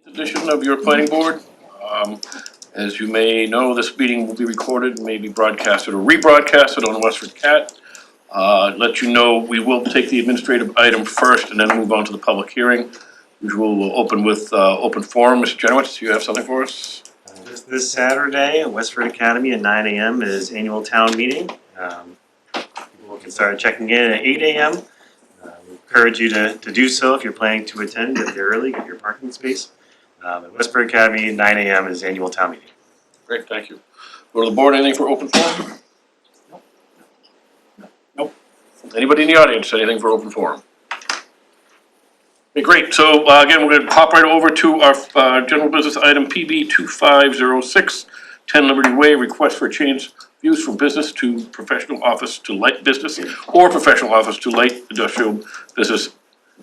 Edition of your planning board. As you may know, this meeting will be recorded, may be broadcasted or rebroadcasted on WestfordCAT. Let you know, we will take the administrative item first and then move on to the public hearing. Usual, we'll open with open forum. Mr. Jenowitz, do you have something for us? Just this Saturday at Westford Academy at 9 a.m. is annual town meeting. People can start checking in at 8 a.m. We encourage you to do so if you're planning to attend. Get there early, get your parking space. At Westford Academy at 9 a.m. is annual town meeting. Great, thank you. Go to the board, anything for open forum? Nope. Anybody in the audience, anything for open forum? Okay, great. So again, we're going to hop right over to our general business item PB 2506, 10 Liberty Way, request for change use from business to professional office to light business, or professional office to light industrial business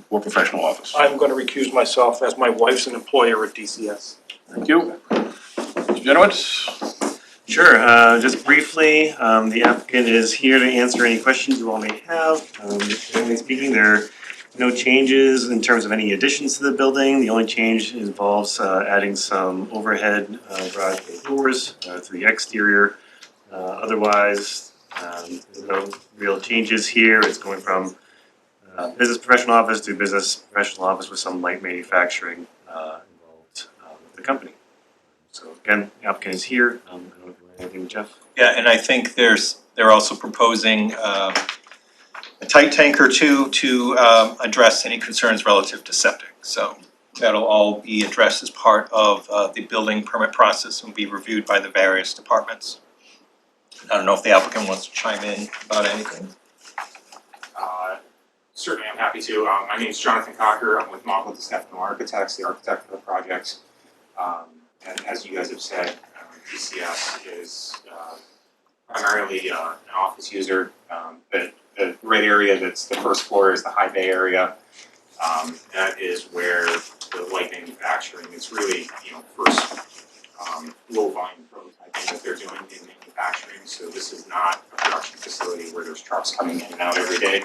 or professional office. I'm going to recuse myself as my wife's an employer at DCS. Thank you. Mr. Jenowitz? Sure. Just briefly, the applicant is here to answer any questions you all may have. Generally speaking, there are no changes in terms of any additions to the building. The only change involves adding some overhead garage doors to the exterior. Otherwise, there's no real changes here. It's going from business professional office to business professional office with some light manufacturing involved with the company. So again, the applicant is here. I don't know if you want anything, Jeff? Yeah, and I think they're also proposing a tight tank or two to address any concerns relative to septic. So that'll all be addressed as part of the building permit process and be reviewed by the various departments. I don't know if the applicant wants to chime in about anything. Certainly, I'm happy to. My name is Jonathan Cocker. I'm with Mockle DeStefano Architects, the architect for the project. And as you guys have said, DCS is primarily an office user. The red area that's the first floor is the high bay area. That is where the light manufacturing is really, first low volume prototyping that they're doing in manufacturing. So this is not a production facility where there's trucks coming in and out every day.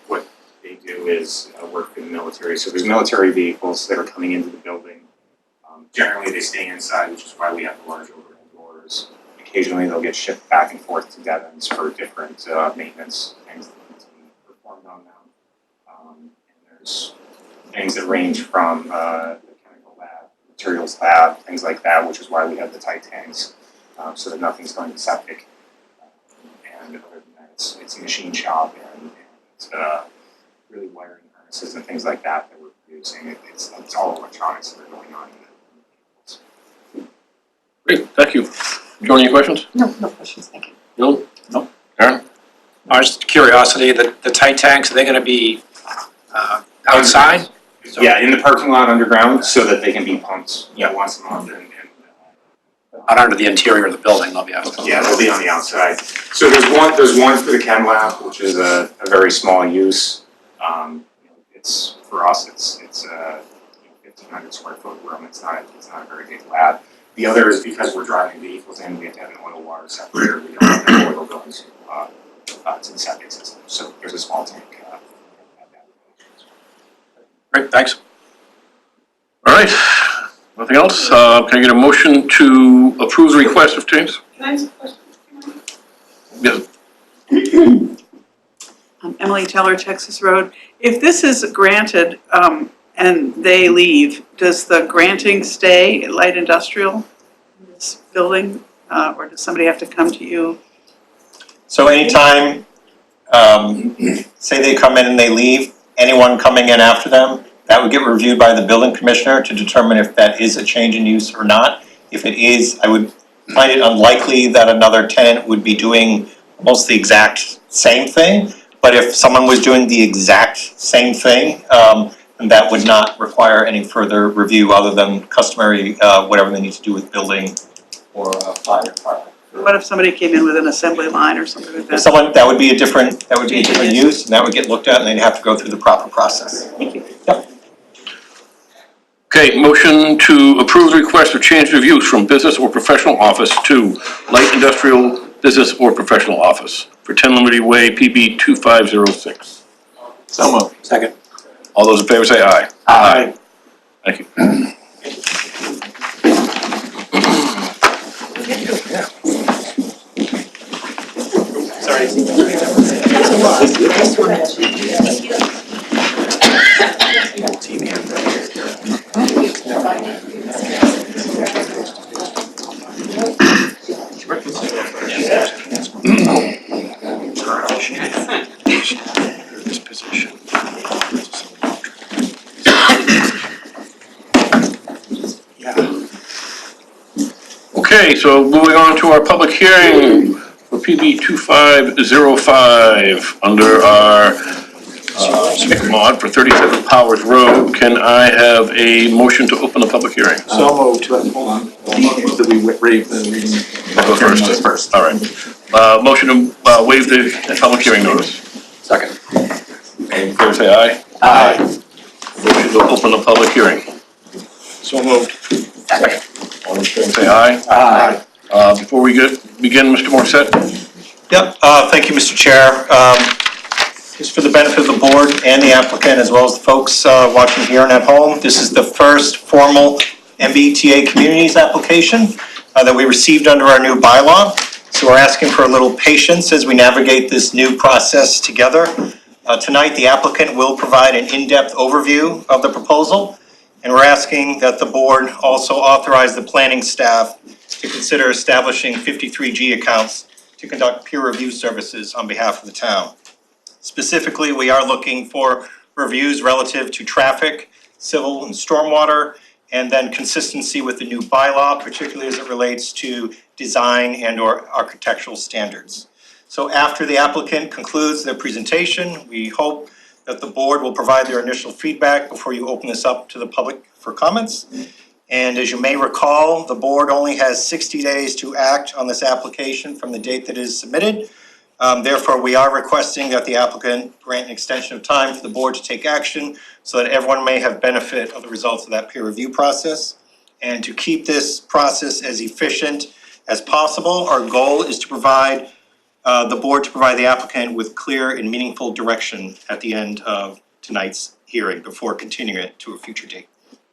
What they do is work for the military. So there's military vehicles that are coming into the building. Generally, they stay inside, which is why we have the large overhead doors. Occasionally, they'll get shipped back and forth to Devons for different maintenance things that need to be performed on them. And there's things that range from the chemical lab, materials lab, things like that, which is why we have the tight tanks, so that nothing's going to septic. And other than that, it's a machine shop and it's really wiring harnesses and things like that we're producing. It's all electronics that are going on. Great, thank you. Joe, any questions? No questions, thank you. Bill? No? Aaron? Just curiosity, the tight tanks, are they going to be outside? Yeah, in the parking lot underground, so that they can be pumped, once a month. Not under the interior of the building, they'll be outside. Yeah, they'll be on the outside. So there's one for the chem lab, which is a very small use. It's for us, it's 1,500 square foot room. It's not a very big lab. The other is because we're driving vehicles in, we have to have an oil water separator. We don't have that oil going to the septic system. So there's a small tank. Great, thanks. All right, nothing else? Can I get a motion to approve the request of change? Can I ask a question? Yes. Emily Teller, Texas Road. If this is granted and they leave, does the granting stay light industrial in this building, or does somebody have to come to you? So anytime, say they come in and they leave, anyone coming in after them, that would get reviewed by the building commissioner to determine if that is a change in use or not. If it is, I would find it unlikely that another tenant would be doing almost the exact same thing. But if someone was doing the exact same thing, then that would not require any further review other than customary, whatever they need to do with building or fire department. What if somebody came in with an assembly line or something like that? If someone, that would be a different use, and that would get looked at, and they'd have to go through the proper process. Thank you. Yep. Okay, motion to approve the request of change of use from business or professional office to light industrial business or professional office for 10 Liberty Way, PB 2506. So moved. Second. All those in favor say aye. Aye. Thank you. This position. Okay, so moving on to our public hearing for PB 2505 under our SMIC mod for 37 Powers Road. Can I have a motion to open the public hearing? So moved, hold on. Did we waive the reading? I'll go first. All right. Motion to waive the public hearing notice. Second. All in favor, say aye. Aye. Motion to open the public hearing. So moved. Second. All in favor, say aye. Aye. Before we begin, Mr. Morissette? Yep, thank you, Mr. Chair. Just for the benefit of the board and the applicant, as well as the folks watching here and at home, this is the first formal MBTA Communities application that we received under our new bylaw. So we're asking for a little patience as we navigate this new process together. Tonight, the applicant will provide an in-depth overview of the proposal, and we're asking that the board also authorize the planning staff to consider establishing 53G accounts to conduct peer review services on behalf of the town. Specifically, we are looking for reviews relative to traffic, civil and stormwater, and then consistency with the new bylaw, particularly as it relates to design and/or architectural standards. So after the applicant concludes their presentation, we hope that the board will provide their initial feedback before you open this up to the public for comments. And as you may recall, the board only has 60 days to act on this application from the date that it is submitted. Therefore, we are requesting that the applicant grant an extension of time for the board to take action so that everyone may have benefit of the results of that peer review process. And to keep this process as efficient as possible, our goal is to provide the board to provide the applicant with clear and meaningful direction at the end of tonight's hearing before continuing it to a future date.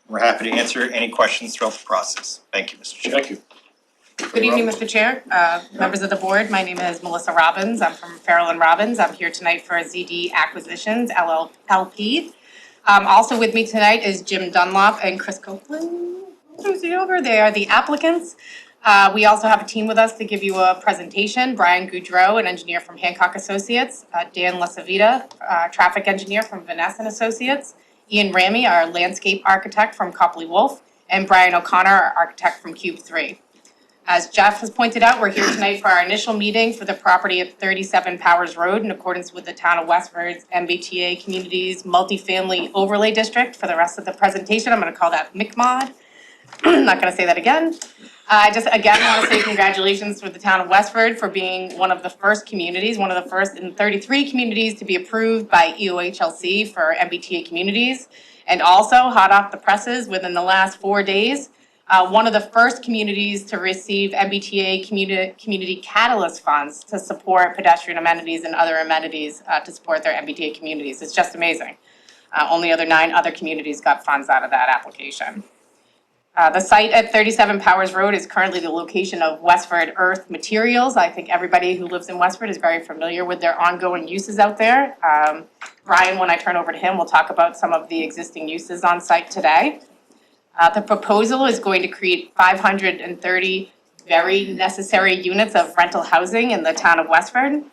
We're happy to answer any questions throughout the process. Thank you, Mr. Chair. Thank you. Good evening, Mr. Chair, members of the board. My name is Melissa Robbins. I'm from Farrell & Robbins. I'm here tonight for ZD Acquisitions LLP. Also with me tonight is Jim Dunlop and Chris Copeland. Who's he over there? The applicants. We also have a team with us to give you a presentation. Brian Goudreau, an engineer from Hancock Associates. Dan Lasavita, traffic engineer from Vanessa & Associates. Ian Ramey, our landscape architect from Copley Wolf. And Brian O'Connor, our architect from Cube 3. As Jeff has pointed out, we're here tonight for our initial meeting for the property at 37 Powers Road in accordance with the town of Westford's MBTA Communities Multifamily Overlay District. For the rest of the presentation, I'm going to call that MICMOD. I'm not going to say that again. I just again want to say congratulations to the town of Westford for being one of the first communities, one of the first in 33 communities to be approved by EOHLC for MBTA communities. And also, hot off the presses, within the last 4 days, one of the first communities to receive MBTA community catalyst funds to support pedestrian amenities and other amenities to support their MBTA communities. It's just amazing. Only 9 other communities got funds out of that application. The site at 37 Powers Road is currently the location of Westford Earth Materials. I think everybody who lives in Westford is very familiar with their ongoing uses out there. Brian, when I turn over to him, will talk about some of the existing uses on site today. The proposal is going to create 530 very necessary units of rental housing in the town of Westford.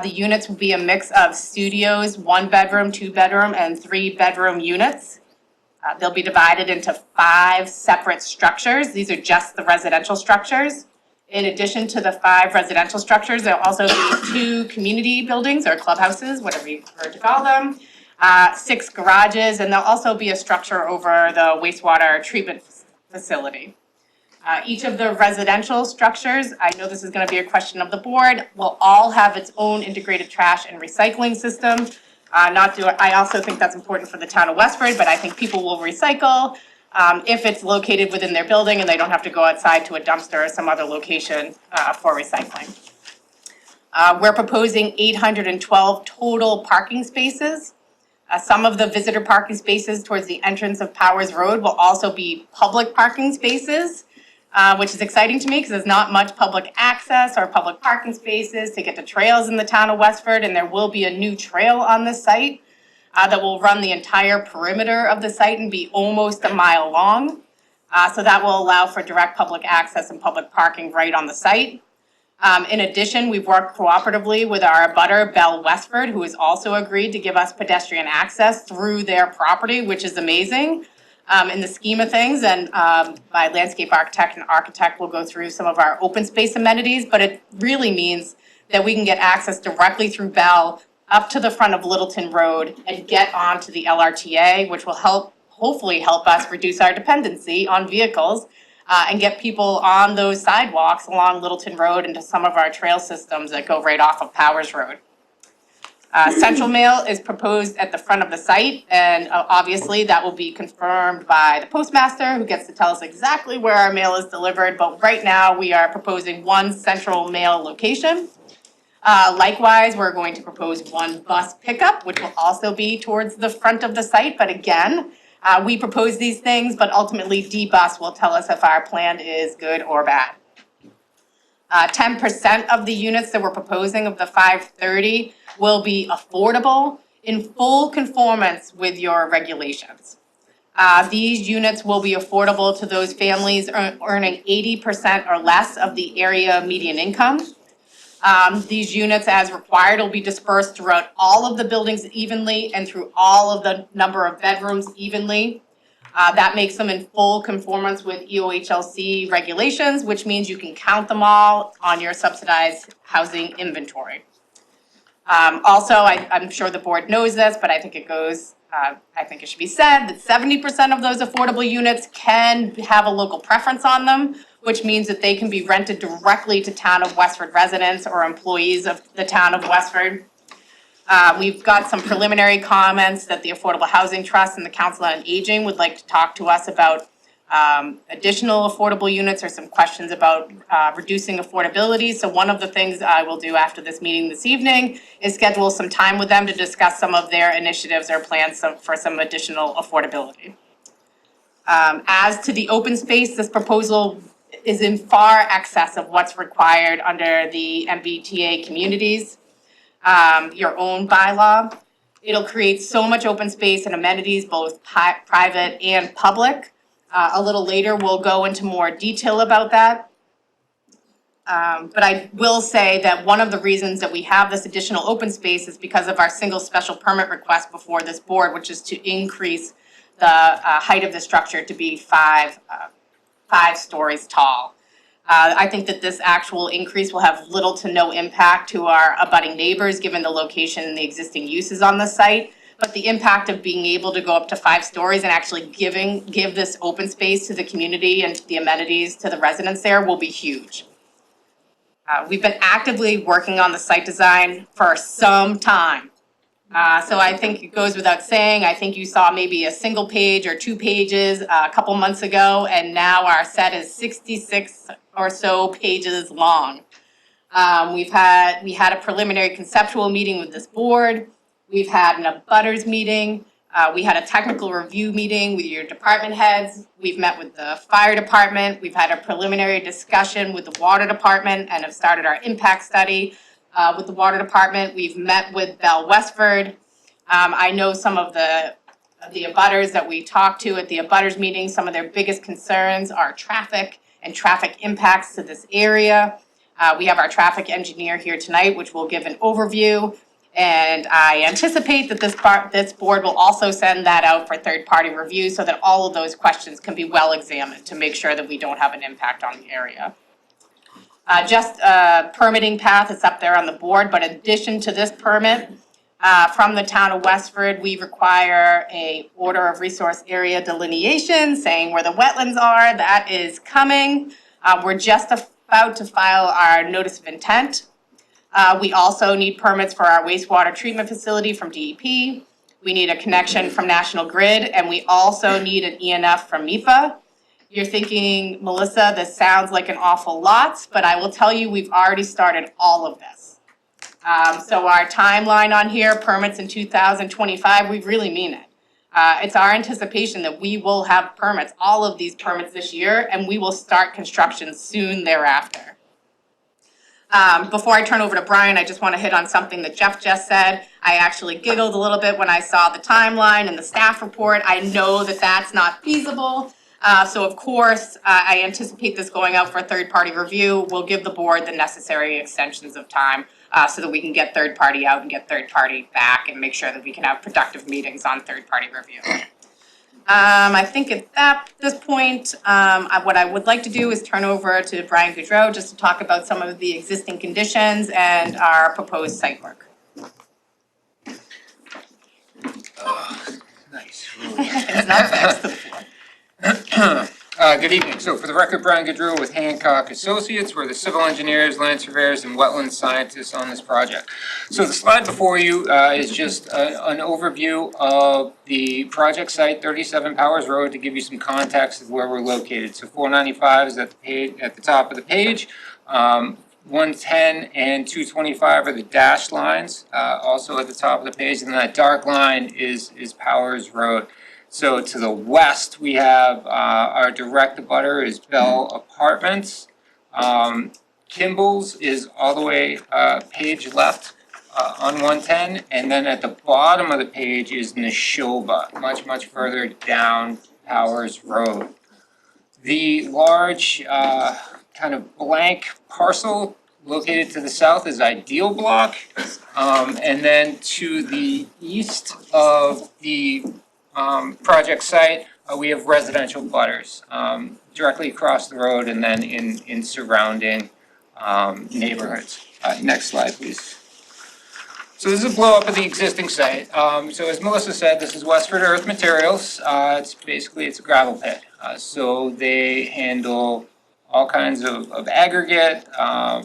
The units will be a mix of studios, 1-bedroom, 2-bedroom, and 3-bedroom units. They'll be divided into 5 separate structures. These are just the residential structures. In addition to the 5 residential structures, there'll also be 2 community buildings or clubhouses, whatever you prefer to call them. 6 garages, and there'll also be a structure over the wastewater treatment facility. Each of the residential structures, I know this is going to be a question of the board, will all have its own integrated trash and recycling system. I also think that's important for the town of Westford, but I think people will recycle if it's located within their building and they don't have to go outside to a dumpster or some other location for recycling. We're proposing 812 total parking spaces. Some of the visitor parking spaces towards the entrance of Powers Road will also be public parking spaces, which is exciting to me because there's not much public access or public parking spaces to get to trails in the town of Westford, and there will be a new trail on the site that will run the entire perimeter of the site and be almost a mile long. So that will allow for direct public access and public parking right on the site. In addition, we've worked cooperatively with our abutter, Bell Westford, who has also agreed to give us pedestrian access through their property, which is amazing in the scheme of things. And my landscape architect will go through some of our open space amenities, but it really means that we can get access directly through Bell up to the front of Littleton Road and get onto the LRTA, which will hopefully help us reduce our dependency on vehicles and get people on those sidewalks along Littleton Road into some of our trail systems that go right off of Powers Road. Central mail is proposed at the front of the site, and obviously that will be confirmed by the postmaster, who gets to tell us exactly where our mail is delivered, but right now we are proposing one central mail location. Likewise, we're going to propose one bus pickup, which will also be towards the front of the site, but again, we propose these things, but ultimately D-Bus will tell us if our plan is good or bad. 10% of the units that we're proposing of the 530 will be affordable in full conformance with your regulations. These units will be affordable to those families earning 80% or less of the area median income. These units, as required, will be dispersed throughout all of the buildings evenly and through all of the number of bedrooms evenly. That makes them in full conformance with EOHLC regulations, which means you can count them all on your subsidized housing inventory. Also, I'm sure the board knows this, but I think it should be said that 70% of those affordable units can have a local preference on them, which means that they can be rented directly to town of Westford residents or employees of the town of Westford. We've got some preliminary comments that the Affordable Housing Trust and the Council on Aging would like to talk to us about additional affordable units or some questions about reducing affordability. So one of the things I will do after this meeting this evening is schedule some time with them to discuss some of their initiatives or plans for some additional affordability. As to the open space, this proposal is in far excess of what's required under the MBTA communities, your own bylaw. It'll create so much open space and amenities, both private and public. A little later, we'll go into more detail about that. But I will say that one of the reasons that we have this additional open space is because of our single special permit request before this board, which is to increase the height of the structure to be five stories tall. I think that this actual increase will have little to no impact to our abutting neighbors, given the location and the existing uses on the site. But the impact of being able to go up to 5 stories and actually give this open space to the community and the amenities to the residents there will be huge. We've been actively working on the site design for some time. So I think it goes without saying, I think you saw maybe a single page or 2 pages a couple months ago, and now our set is 66 or so pages long. We had a preliminary conceptual meeting with this board. We've had an abutters meeting. We had a technical review meeting with your department heads. We've met with the fire department. We've had a preliminary discussion with the water department and have started our impact study with the water department. We've met with Bell Westford. I know some of the abutters that we talked to at the abutters meeting, some of their biggest concerns are traffic and traffic impacts to this area. We have our traffic engineer here tonight, which will give an overview. And I anticipate that this board will also send that out for third-party review so that all of those questions can be well examined to make sure that we don't have an impact on the area. Just a permitting path is up there on the board, but in addition to this permit, from the town of Westford, we require a order of resource area delineation saying where the wetlands are. That is coming. We're just about to file our notice of intent. We also need permits for our wastewater treatment facility from DEP. We need a connection from National Grid, and we also need an ENF from MEPA. You're thinking, Melissa, this sounds like an awful lot, but I will tell you we've already started all of this. So our timeline on here, permits in 2025, we really mean it. It's our anticipation that we will have permits, all of these permits this year, and we will start construction soon thereafter. Before I turn over to Brian, I just want to hit on something that Jeff just said. I actually giggled a little bit when I saw the timeline and the staff report. I know that that's not feasible. So of course, I anticipate this going out for a third-party review. We'll give the board the necessary extensions of time so that we can get third-party out and get third-party back and make sure that we can have productive meetings on third-party review. I think at this point, what I would like to do is turn over to Brian Goudreau just to talk about some of the existing conditions and our proposed site work. Nice. It's not fixed to the floor. Good evening. So for the record, Brian Goudreau with Hancock Associates. We're the civil engineers, land surveyors, and wetland scientists on this project. So the slide before you is just an overview of the project site, 37 Powers Road, to give you some context of where we're located. So 495 is at the top of the page. 110 and 225 are the dashed lines, also at the top of the page, and that dark line is Powers Road. So to the west, we have our direct abutter is Bell Apartments. Kimball's is all the way page left on 110, and then at the bottom of the page is Neshoba, much further down Powers Road. The large kind of blank parcel located to the south is Ideal Block, and then to the east of the project site, we have residential butters directly across the road and then in surrounding neighborhoods. Next slide, please. So this is a blow up of the existing site. So as Melissa said, this is Westford Earth Materials. It's a gravel pit. So they handle all kinds of aggregate,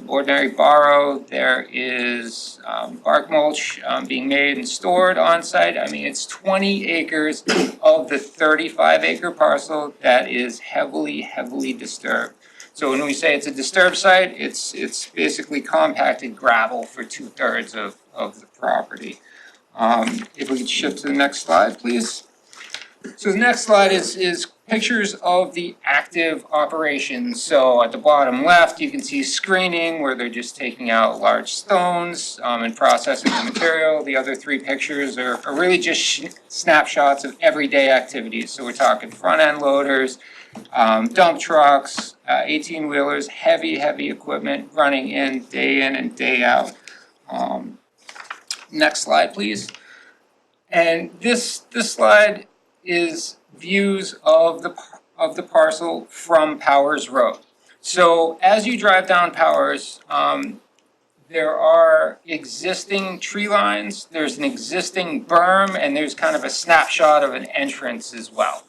ordinary borrow. There is bark mulch being made and stored on site. I mean, it's 20 acres of the 35-acre parcel that is heavily disturbed. So when we say it's a disturbed site, it's basically compacted gravel for 2/3 of the property. If we could shift to the next slide, please. So the next slide is pictures of the active operations. So at the bottom left, you can see screening where they're just taking out large stones and processing the material. The other three pictures are really just snapshots of everyday activities. So we're talking front end loaders, dump trucks, 18-wheelers, heavy equipment running in and day out. Next slide, please. And this slide is views of the parcel from Powers Road. So as you drive down Powers, there are existing tree lines, there's an existing berm, and there's kind of a snapshot of an entrance as well.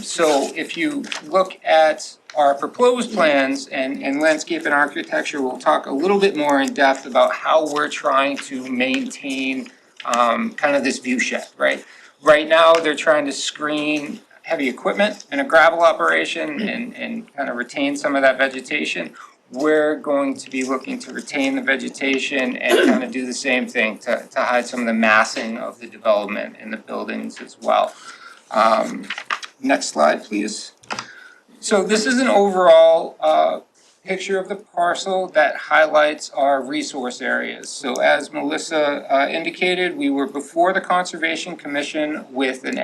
So if you look at our proposed plans and landscape and architecture, we'll talk a little bit more in depth about how we're trying to maintain kind of this view shed, right? Right now, they're trying to screen heavy equipment in a gravel operation and kind of retain some of that vegetation. We're going to be looking to retain the vegetation and kind of do the same thing to hide some of the massing of the development in the buildings as well. Next slide, please. So this is an overall picture of the parcel that highlights our resource areas. So as Melissa indicated, we were before the Conservation Commission with an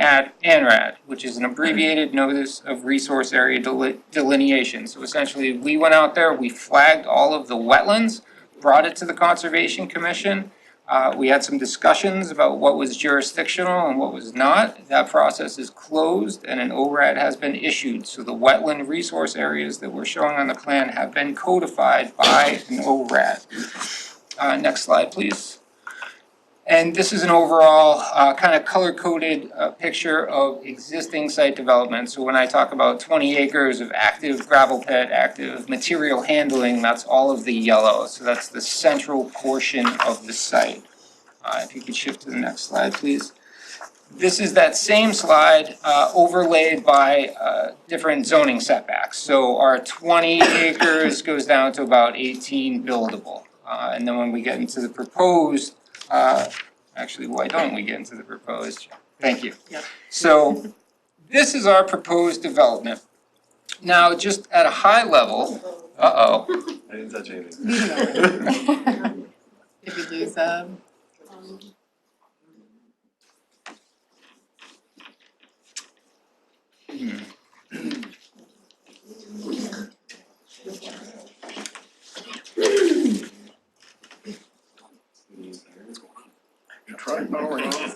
ANRAD, which is an abbreviated Notice of Resource Area Delineation. So essentially, we went out there, we flagged all of the wetlands, brought it to the Conservation Commission. We had some discussions about what was jurisdictional and what was not. That process is closed and an ORAD has been issued. So the wetland resource areas that we're showing on the plan have been codified by an ORAD. Next slide, please. And this is an overall kind of color-coded picture of existing site development. So when I talk about 20 acres of active gravel pit, active material handling, that's all of the yellow. So that's the central portion of the site. If you could shift to the next slide, please. This is that same slide overlaid by different zoning setbacks. So our 20 acres goes down to about 18 buildable. And then when we get into the proposed, actually, why don't we get into the proposed? Thank you. Yeah. So this is our proposed development. Now, just at a high level, I didn't touch anything. Did we lose, Try powering off.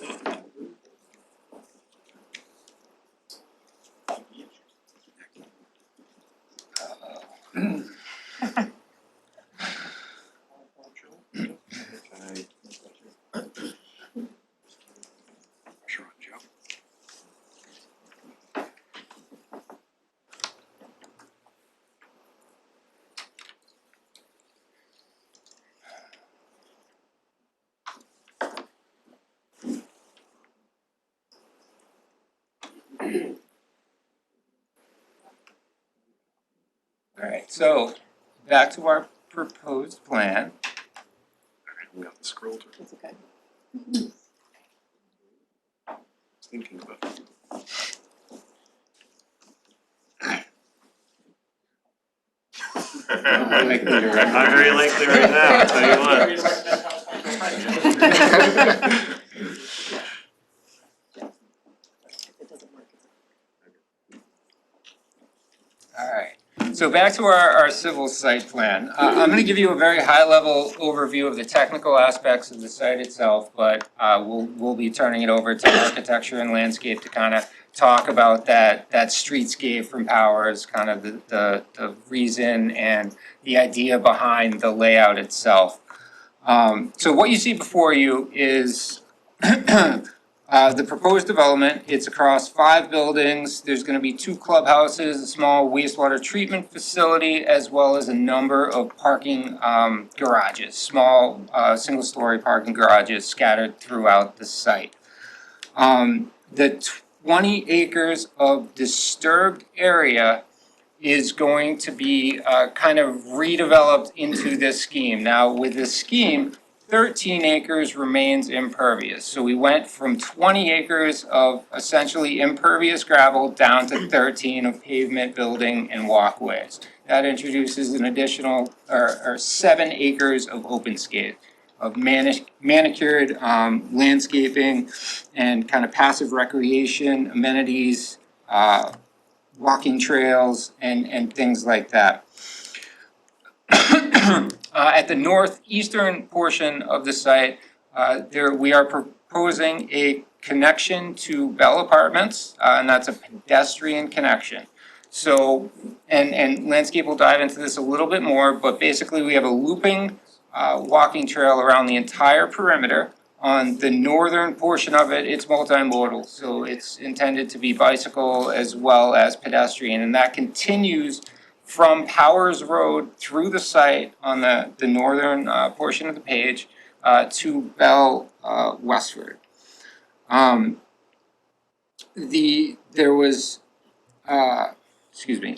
all right, so back to our proposed plan. We got the scroll to It's okay. thinking about it. Not very likely right now, I'll tell you what. All right, so back to our civil site plan. I'm gonna give you a very high-level overview of the technical aspects of the site itself, but we'll be turning it over to architecture and landscape to kind of talk about that streetscape from Powers, kind of the reason and the idea behind the layout itself. So what you see before you is the proposed development. It's across 5 buildings. There's gonna be 2 clubhouses, a small wastewater treatment facility, as well as a number of parking garages, small single-story parking garages scattered throughout the site. The 20 acres of disturbed area is going to be kind of redeveloped into this scheme. Now, with this scheme, 13 acres remains impervious. So we went from 20 acres of essentially impervious gravel down to 13 of pavement, building, and walkways. That introduces an additional, or 7 acres of open space, of manicured landscaping and kind of passive recreation, amenities, walking trails, and things like that. At the northeastern portion of the site, we are proposing a connection to Bell Apartments, and that's a pedestrian connection. So, and landscape will dive into this a little bit more, but basically we have a looping walking trail around the entire perimeter. On the northern portion of it, it's multimodal, so it's intended to be bicycle as well as pedestrian, and that continues from Powers Road through the site on the northern portion of the page to Bell Westford. There was, excuse me.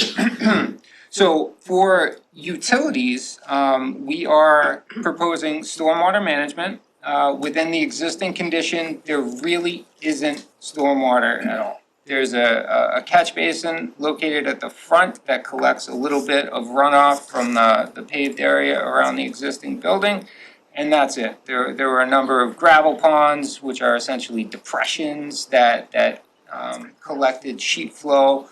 So for utilities, we are proposing stormwater management. Within the existing condition, there really isn't stormwater at all. There's a catch basin located at the front that collects a little bit of runoff from the paved area around the existing building, and that's it. There were a number of gravel ponds, which are essentially depressions that collected sheet flow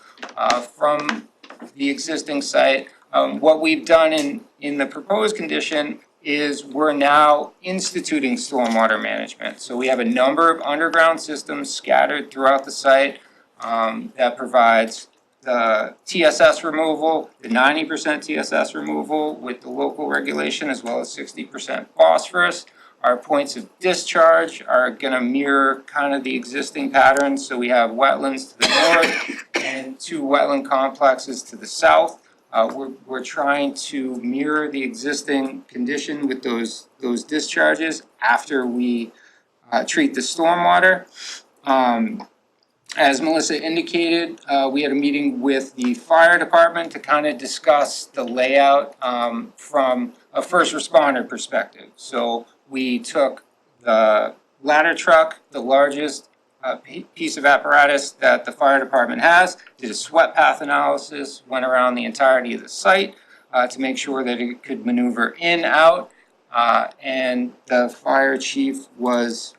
from the existing site. What we've done in the proposed condition is we're now instituting stormwater management. So we have a number of underground systems scattered throughout the site that provides the TSS removal, the 90% TSS removal with the local regulation, as well as 60% phosphorus. Our points of discharge are gonna mirror kind of the existing patterns. So we have wetlands to the north and 2 wetland complexes to the south. We're trying to mirror the existing condition with those discharges after we treat the stormwater. As Melissa indicated, we had a meeting with the fire department to kind of discuss the layout from a first responder perspective. So we took the ladder truck, the largest piece of apparatus that the fire department has, did a swept path analysis, went around the entirety of the site to make sure that it could maneuver in, out, and the fire chief was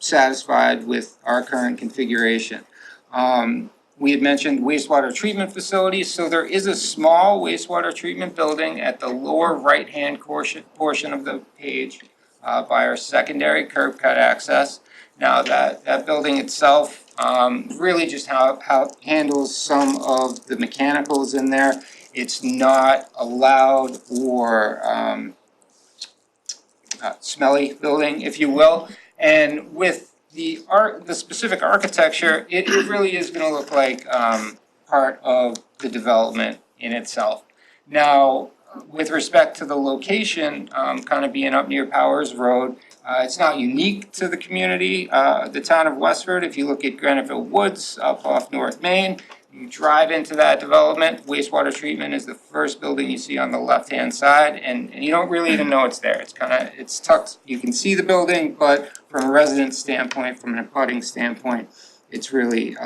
satisfied with our current configuration. We had mentioned wastewater treatment facilities, so there is a small wastewater treatment building at the lower right-hand portion of the page by our secondary curb cut access. Now that building itself really just how handles some of the mechanicals in there. It's not a loud or smelly building, if you will. And with the specific architecture, it really is gonna look like part of the development in itself. Now, with respect to the location, kind of being up near Powers Road, it's not unique to the community, the town of Westford. If you look at Graniteville Woods up off North Main, you drive into that development, wastewater treatment is the first building you see on the left-hand side, and you don't really even know it's there. It's tucked, you can see the building, but from a resident standpoint, from an abutting standpoint, it's really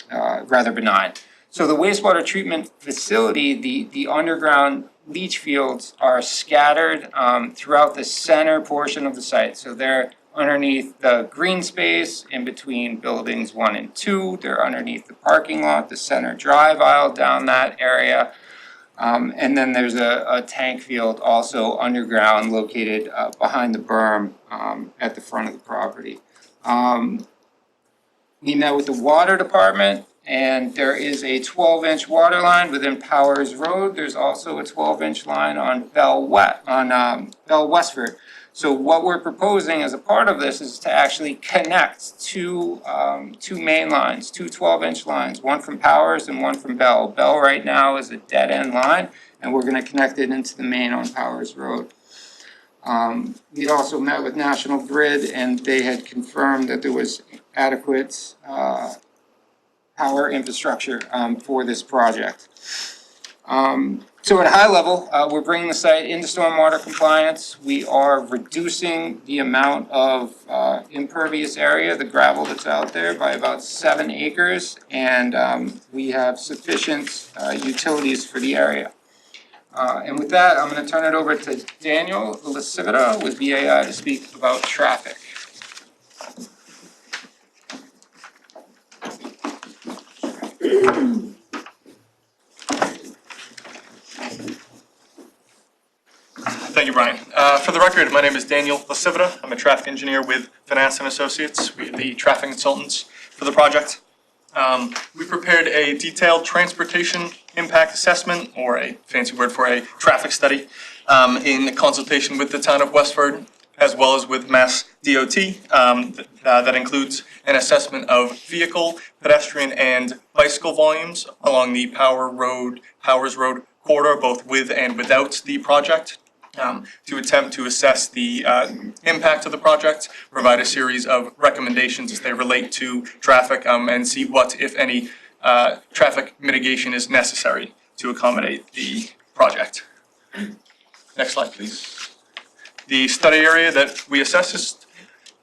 rather benign. So the wastewater treatment facility, the underground leach fields are scattered throughout the center portion of the site. So they're underneath the green space in between buildings 1 and 2. They're underneath the parking lot, the center drive aisle down that area. And then there's a tank field also underground located behind the berm at the front of the property. We met with the water department, and there is a 12-inch water line within Powers Road. There's also a 12-inch line on Bell Westford. So what we're proposing as a part of this is to actually connect two main lines, two 12-inch lines, one from Powers and one from Bell. Bell right now is a dead-end line, and we're gonna connect it into the main on Powers Road. We also met with National Grid, and they had confirmed that there was adequate power infrastructure for this project. So at a high level, we're bringing the site into stormwater compliance. We are reducing the amount of impervious area, the gravel that's out there, by about 7 acres, and we have sufficient utilities for the area. And with that, I'm going to turn it over to Daniel Lasivita with BAI to speak about traffic. Thank you, Brian. For the record, my name is Daniel Lasivita. I'm a traffic engineer with Finance and Associates. We're the traffic consultants for the project. We prepared a detailed transportation impact assessment, or a fancy word for a traffic study, in consultation with the town of Westford, as well as with Mass DOT. That includes an assessment of vehicle, pedestrian, and bicycle volumes along the Powers Road corridor, both with and without the project. To attempt to assess the impact of the project, provide a series of recommendations as they relate to traffic, and see what, if any, traffic mitigation is necessary to accommodate the project. Next slide, please. The study area that we assessed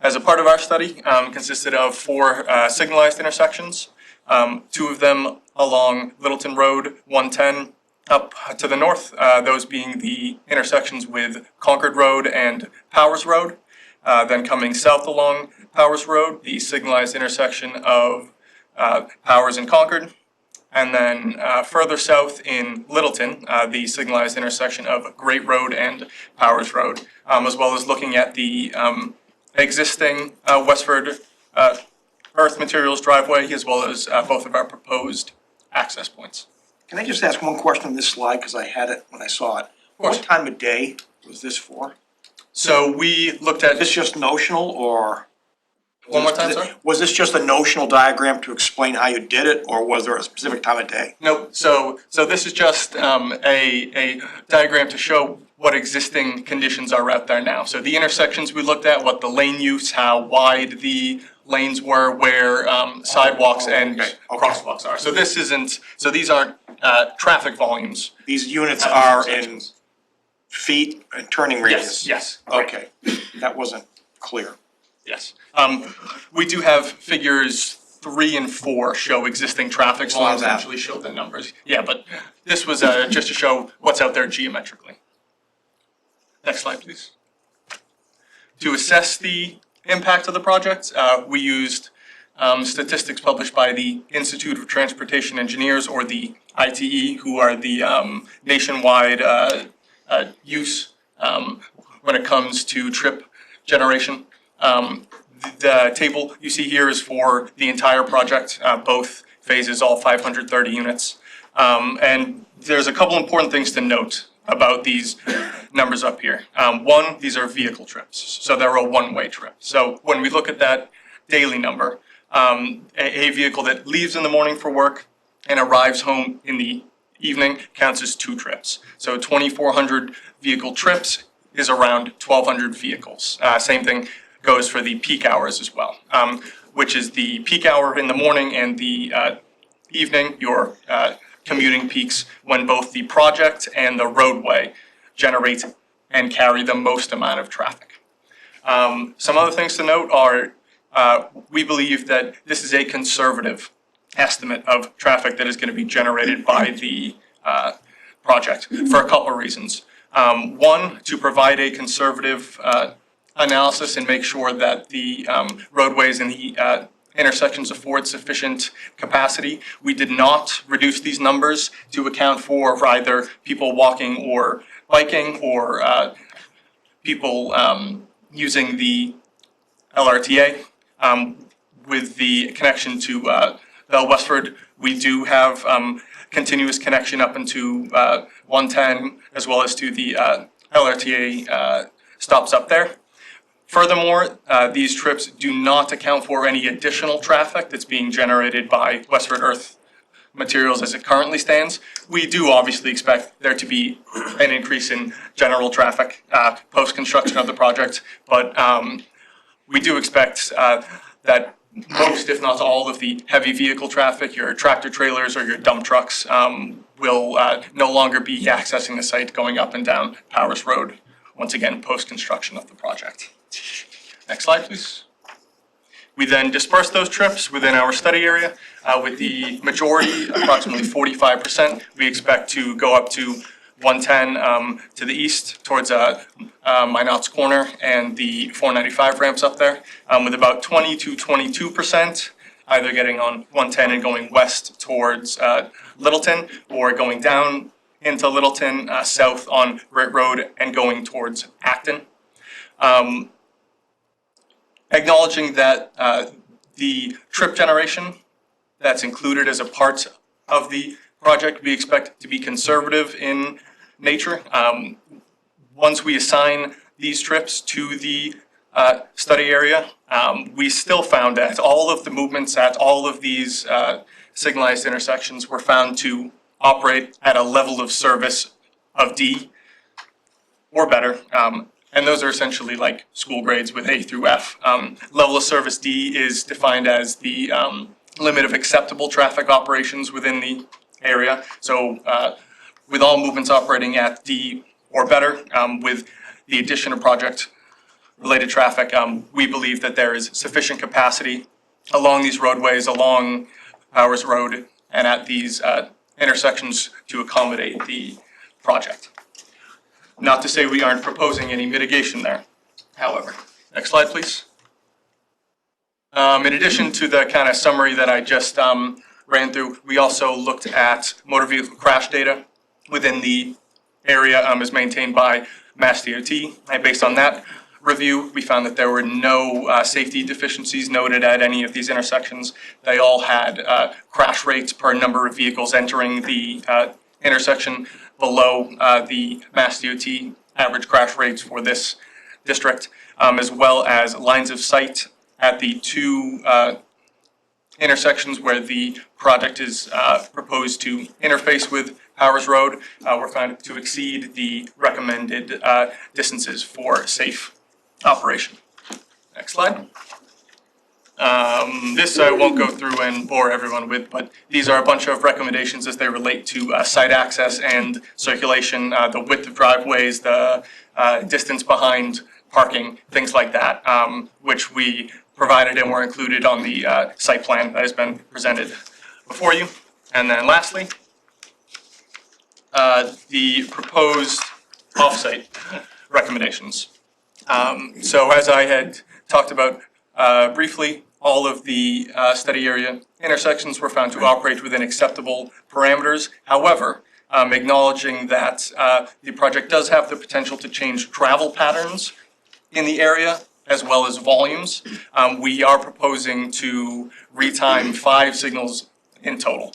as a part of our study consisted of 4 signalized intersections, 2 of them along Littleton Road, 110, up to the north, those being the intersections with Concord Road and Powers Road. Then coming south along Powers Road, the signalized intersection of Powers and Concord. And then further south in Littleton, the signalized intersection of Great Road and Powers Road, as well as looking at the existing Westford earth materials driveway, as well as both of our proposed access points. Can I just ask one question on this slide, because I had it when I saw it? course. What time of day was this for? So we looked at. Is this just notional, or? One more time, sorry? Was this just a notional diagram to explain how you did it, or was there a specific time of day? No, so this is just a diagram to show what existing conditions are out there now. So the intersections we looked at, what the lane use, how wide the lanes were, where sidewalks and Okay, okay. crosswalks are. So this isn't, so these aren't traffic volumes. These units are in feet and turning radius? Yes, correct. Okay, that wasn't clear. Yes. We do have figures 3 and 4 show existing traffic Saw volumes, that. actually show the numbers. Yeah, but this was just to show what's out there geometrically. Next slide, please. To assess the impact of the project, we used statistics published by the Institute of Transportation Engineers, or the ITE, who are the nationwide use when it comes to trip generation. The table you see here is for the entire project, both phases, all 530 units. And there's a couple important things to note about these numbers up here. One, these are vehicle trips, so they're a one-way trip. So when we look at that daily number, a vehicle that leaves in the morning for work and arrives home in the evening counts as 2 trips. So 2,400 vehicle trips is around 1,200 vehicles. Same thing goes for the peak hours as well, which is the peak hour in the morning and the evening, your commuting peaks, when both the project and the roadway generate and carry the most amount of traffic. Some other things to note are we believe that this is a conservative estimate of traffic that is going to be generated by the project for a couple of reasons. One, to provide a conservative analysis and make sure that the roadways and the intersections afford sufficient capacity. We did not reduce these numbers to account for either people walking or biking, or people using the LRTA. With the connection to Westford, we do have continuous connection up into 110, as well as to the LRTA stops up there. Furthermore, these trips do not account for any additional traffic that's being generated by Westford Earth Materials as it currently stands. We do obviously expect there to be an increase in general traffic post-construction of the project, but we do expect that most, if not all, of the heavy vehicle traffic, your tractor trailers or your dump trucks, will no longer be accessing the site going up and down Powers Road, once again, post-construction of the project. Next slide, please. We then disperse those trips within our study area. With the majority, approximately 45%, we expect to go up to 110 to the east towards Minot's Corner and the 495 ramps up there, with about 20 to 22% either getting on 110 and going west towards Littleton, or going down into Littleton south on Britt Road and going towards Acton. Acknowledging that the trip generation that's included as a part of the project, we expect to be conservative in nature. Once we assign these trips to the study area, we still found that all of the movements at all of these signalized intersections were found to operate at a level of service of D or better. And those are essentially like school grades with A through F. Level of service D is defined as the limit of acceptable traffic operations within the area. So with all movements operating at D or better, with the addition of project-related traffic, we believe that there is sufficient capacity along these roadways, along Powers Road, and at these intersections to accommodate the project. Not to say we aren't proposing any mitigation there, however. Next slide, please. In addition to the kind of summary that I just ran through, we also looked at motor vehicle crash data within the area as maintained by Mass DOT. And based on that review, we found that there were no safety deficiencies noted at any of these intersections. They all had crash rates per number of vehicles entering the intersection below the Mass DOT average crash rates for this district, as well as lines of sight at the two intersections where the project is proposed to interface with Powers Road, were found to exceed the recommended distances for safe operation. Next slide. This I won't go through and bore everyone with, but these are a bunch of recommendations as they relate to site access and circulation, the width of driveways, the distance behind parking, things like that, which we provided and were included on the site plan that has been presented before you. And then lastly, the proposed off-site recommendations. So as I had talked about briefly, all of the study area intersections were found to operate within acceptable parameters. However, acknowledging that the project does have the potential to change travel patterns in the area as well as volumes, we are proposing to retime 5 signals in total.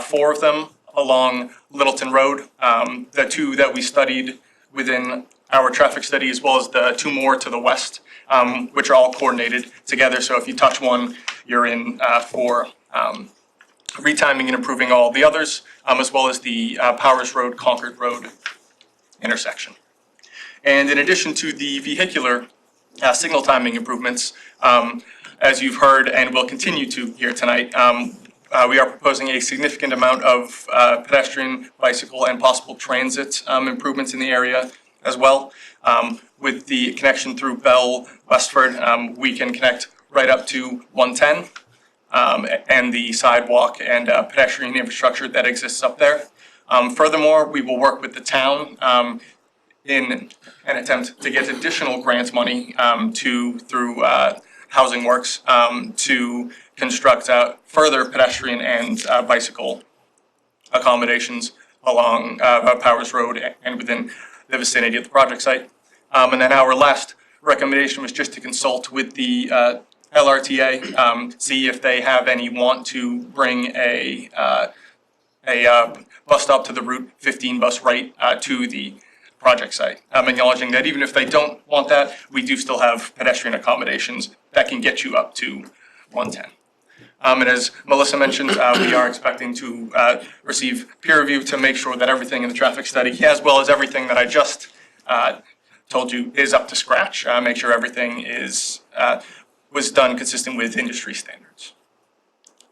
4 of them along Littleton Road, the 2 that we studied within our traffic study, as well as the 2 more to the west, which are all coordinated together. So if you touch one, you're in for retiming and improving all the others, as well as the Powers Road, Concord Road intersection. And in addition to the vehicular signal timing improvements, as you've heard and will continue to hear tonight, we are proposing a significant amount of pedestrian, bicycle, and possible transit improvements in the area as well. With the connection through Bell, Westford, we can connect right up to 110 and the sidewalk and pedestrian infrastructure that exists up there. Furthermore, we will work with the town in an attempt to get additional grant money through Housing Works to construct further pedestrian and bicycle accommodations along Powers Road and within the vicinity of the project site. And then our last recommendation was just to consult with the LRTA, see if they have any want to bring a bus stop to the Route 15 bus right to the project site. Acknowledging that even if they don't want that, we do still have pedestrian accommodations that can get you up to 110. And as Melissa mentioned, we are expecting to receive peer review to make sure that everything in the traffic study, as well as everything that I just told you, is up to scratch. Make sure everything was done consistent with industry standards.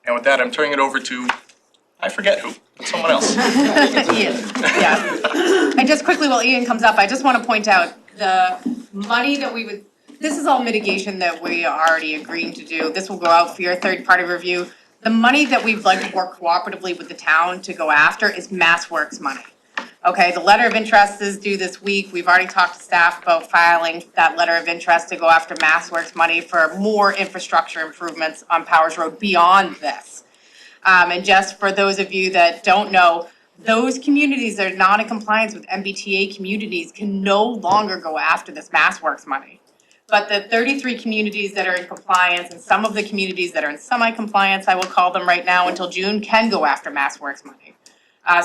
And with that, I'm turning it over to, I forget who, someone else. Ian, yeah. And just quickly while Ian comes up, I just want to point out the money that this is all mitigation that we are already agreeing to do. This will go out for your third-party review. The money that we'd like to work cooperatively with the town to go after is MassWorks money. Okay, the letter of interest is due this week. We've already talked to staff about filing that letter of interest to go after MassWorks money for more infrastructure improvements on Powers Road beyond this. And just for those of you that don't know, those communities that are not in compliance with MBTA communities can no longer go after this MassWorks money. But the 33 communities that are in compliance and some of the communities that are in semi-compliance, I will call them right now until June, can go after MassWorks money.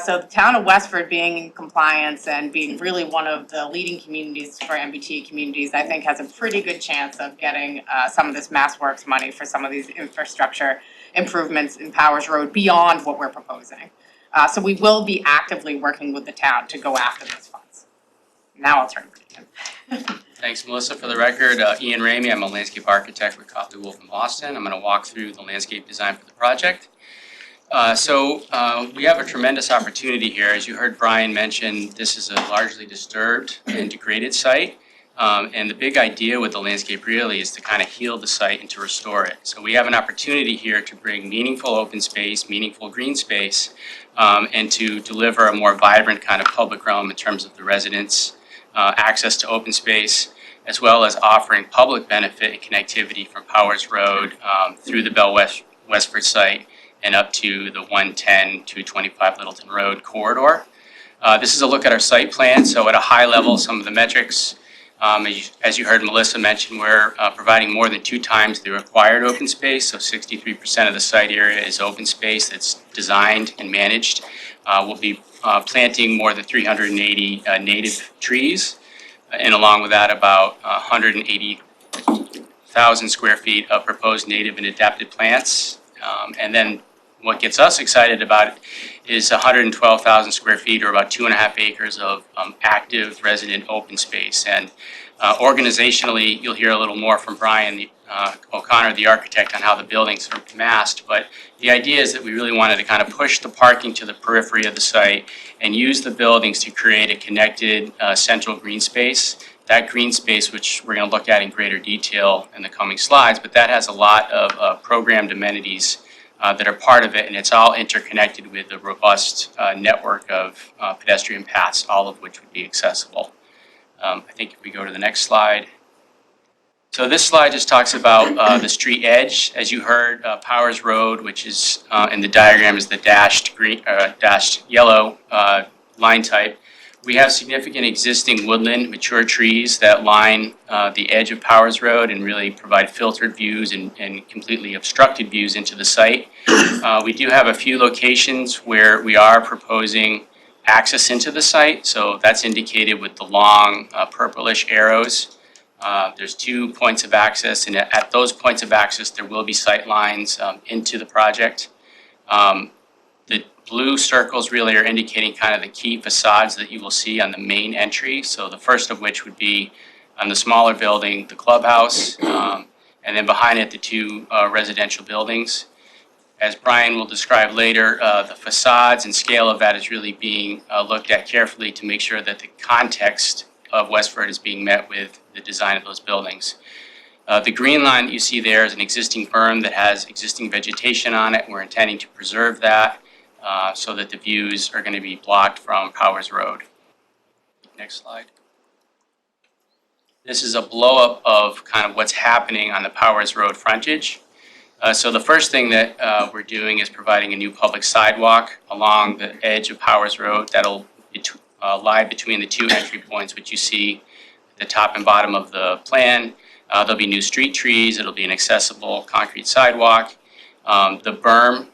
So the town of Westford being in compliance and being really one of the leading communities for MBTA communities, I think has a pretty good chance of getting some of this MassWorks money for some of these infrastructure improvements in Powers Road beyond what we're proposing. So we will be actively working with the town to go after those funds. Now I'll turn it to Ian. Thanks, Melissa. For the record, Ian Ramey, I'm a landscape architect with Copley Wolf in Boston. I'm going to walk through the landscape design for the project. So we have a tremendous opportunity here. As you heard Brian mention, this is a largely disturbed and degraded site. And the big idea with the landscape really is to kind of heal the site and to restore it. So we have an opportunity here to bring meaningful open space, meaningful green space, and to deliver a more vibrant kind of public realm in terms of the residents' access to open space, as well as offering public benefit and connectivity from Powers Road through the Bell Westford site and up to the 110-225 Littleton Road corridor. This is a look at our site plan. So at a high level, some of the metrics, as you heard Melissa mention, we're providing more than 2 times the required open space. So 63% of the site area is open space that's designed and managed. We'll be planting more than 380 native trees, and along with that, about 180,000 square feet of proposed native and adapted plants. And then what gets us excited about it is 112,000 square feet, or about 2.5 acres of active resident open space. And organizationally, you'll hear a little more from Brian O'Connor, the architect, on how the buildings are massed. But the idea is that we really wanted to kind of push the parking to the periphery of the site and use the buildings to create a connected central green space. That green space, which we're going to look at in greater detail in the coming slides, but that has a lot of programmed amenities that are part of it, and it's all interconnected with a robust network of pedestrian paths, all of which would be accessible. I think if we go to the next slide. So this slide just talks about the street edge. As you heard, Powers Road, which is in the diagram is the dashed yellow line type. We have significant existing woodland, mature trees that line the edge of Powers Road and really provide filtered views and completely obstructed views into the site. We do have a few locations where we are proposing access into the site, so that's indicated with the long purplish arrows. There's 2 points of access, and at those points of access, there will be sight lines into the project. The blue circles really are indicating kind of the key facades that you will see on the main entry. So the first of which would be on the smaller building, the clubhouse, and then behind it, the 2 residential buildings. As Brian will describe later, the facades and scale of that is really being looked at carefully to make sure that the context of Westford is being met with the design of those buildings. The green line that you see there is an existing berm that has existing vegetation on it. We're intending to preserve that so that the views are going to be blocked from Powers Road. Next slide. This is a blow-up of kind of what's happening on the Powers Road frontage. So the first thing that we're doing is providing a new public sidewalk along the edge of Powers Road that'll lie between the 2 entry points, which you see at the top and bottom of the plan. There'll be new street trees. It'll be an accessible concrete sidewalk. The berm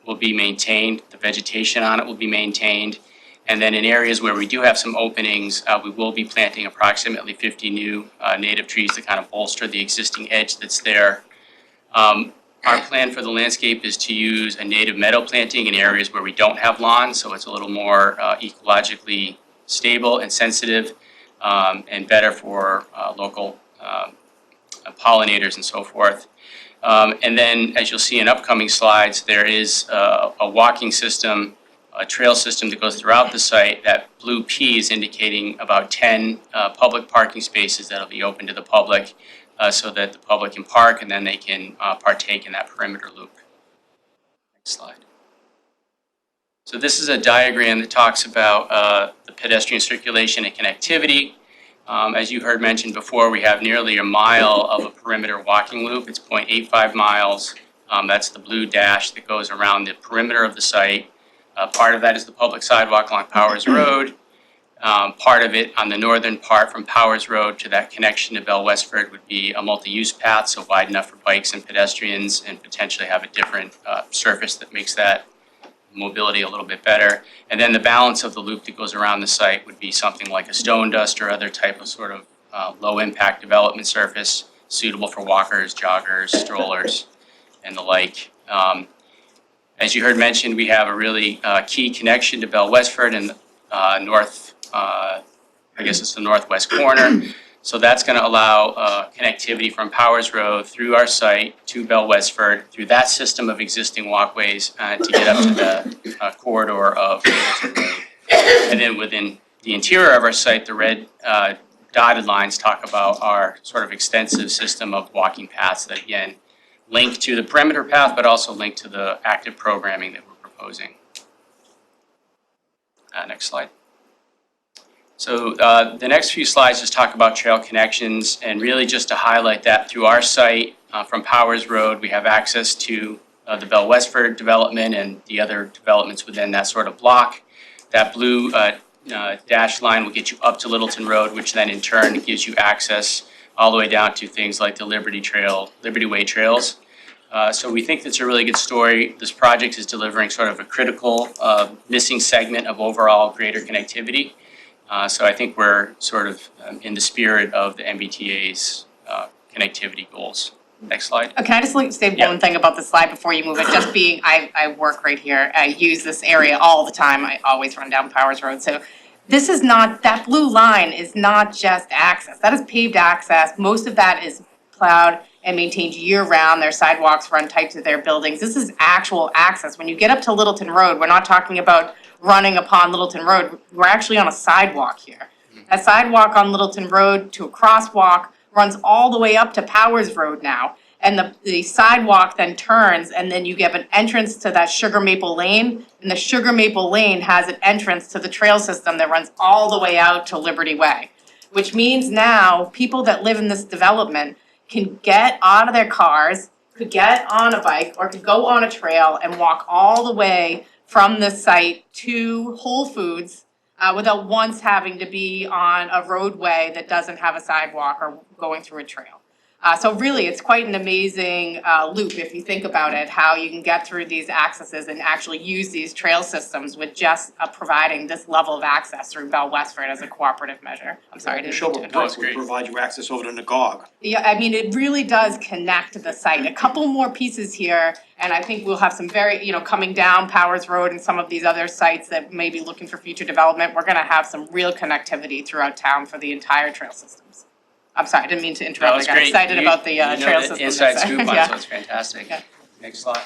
will be maintained. The vegetation on it will be maintained. And then in areas where we do have some openings, we will be planting approximately 50 new native trees to kind of bolster the existing edge that's there. Our plan for the landscape is to use a native meadow planting in areas where we don't have lawns, so it's a little more ecologically stable and sensitive, and better for local pollinators and so forth. And then, as you'll see in upcoming slides, there is a walking system, a trail system that goes throughout the site. That blue P is indicating about 10 public parking spaces that'll be open to the public, so that the public can park and then they can partake in that perimeter loop. Next slide. So this is a diagram that talks about the pedestrian circulation and connectivity. As you heard mentioned before, we have nearly a mile of a perimeter walking loop. It's 0.85 miles. That's the blue dash that goes around the perimeter of the site. Part of that is the public sidewalk along Powers Road. Part of it on the northern part from Powers Road to that connection to Bell Westford would be a multi-use path, so wide enough for bikes and pedestrians, and potentially have a different surface that makes that mobility a little bit better. And then the balance of the loop that goes around the site would be something like a stone dust or other type of sort of low impact development surface suitable for walkers, joggers, strollers, and the like. As you heard mentioned, we have a really key connection to Bell Westford and I guess it's the northwest corner. So that's going to allow connectivity from Powers Road through our site to Bell Westford, through that system of existing walkways to get up to the corridor of Hamilton Road. And then within the interior of our site, the red dotted lines talk about our sort of extensive system of walking paths that, again, link to the perimeter path, but also link to the active programming that we're proposing. Next slide. So the next few slides just talk about trail connections, and really just to highlight that through our site from Powers Road, we have access to the Bell Westford development and the other developments within that sort of block. That blue dashed line will get you up to Littleton Road, which then in turn gives you access all the way down to things like the Liberty Way trails. So we think that's a really good story. This project is delivering sort of a critical missing segment of overall greater connectivity. So I think we're sort of in the spirit of the MBTA's connectivity goals. Next slide. Can I just say Yeah. one thing about the slide before you move it? Just being, I work right here. I use this area all the time. I always run down Powers Road. So this is not, that blue line is not just access. That is paved access. Most of that is plowed and maintained year-round. Their sidewalks run tight to their buildings. This is actual access. When you get up to Littleton Road, we're not talking about running upon Littleton Road. We're actually on a sidewalk here. A sidewalk on Littleton Road to a crosswalk runs all the way up to Powers Road now. And the sidewalk then turns, and then you get an entrance to that Sugar Maple Lane. And the Sugar Maple Lane has an entrance to the trail system that runs all the way out to Liberty Way. Which means now, people that live in this development can get out of their cars, could get on a bike, or could go on a trail and walk all the way from this site to Whole Foods without once having to be on a roadway that doesn't have a sidewalk or going through a trail. So really, it's quite an amazing loop if you think about it, how you can get through these accesses and actually use these trail systems with just providing this level of access through Bell Westford as a cooperative measure. I'm sorry, I didn't mean to interrupt. Brook would provide you access over to Nagog. Yeah, I mean, it really does connect the site. A couple more pieces here, and I think we'll have some very, coming down Powers Road and some of these other sites that may be looking for future development, we're gonna have some real connectivity throughout town for the entire trail systems. I'm sorry, I didn't mean to interrupt. I got excited about the trail system. Inside scoop on it, Yeah. so it's fantastic. Yeah. Next slide.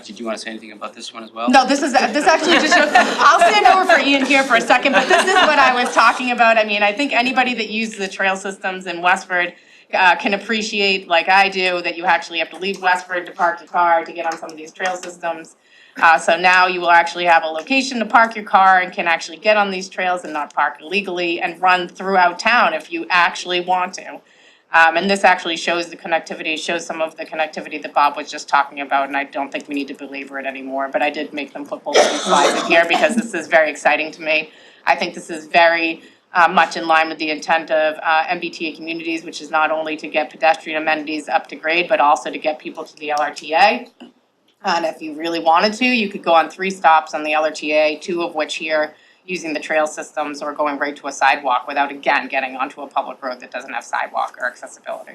Did you want to say anything about this one as well? No, this actually just shows, I'll stand over for Ian here for a second, but this is what I was talking about. I mean, I think anybody that uses the trail systems in Westford can appreciate, like I do, that you actually have to leave Westford to park your car to get on some of these trail systems. So now you will actually have a location to park your car and can actually get on these trails and not park illegally and run throughout town if you actually want to. And this actually shows the connectivity, shows some of the connectivity that Bob was just talking about, and I don't think we need to belabor it anymore, but I did make them put both of these slides in here because this is very exciting to me. I think this is very much in line with the intent of MBTA communities, which is not only to get pedestrian amenities up to grade, but also to get people to the LRTA. And if you really wanted to, you could go on 3 stops on the LRTA, 2 of which here using the trail systems or going right to a sidewalk without, again, getting onto a public road that doesn't have sidewalk or accessibility.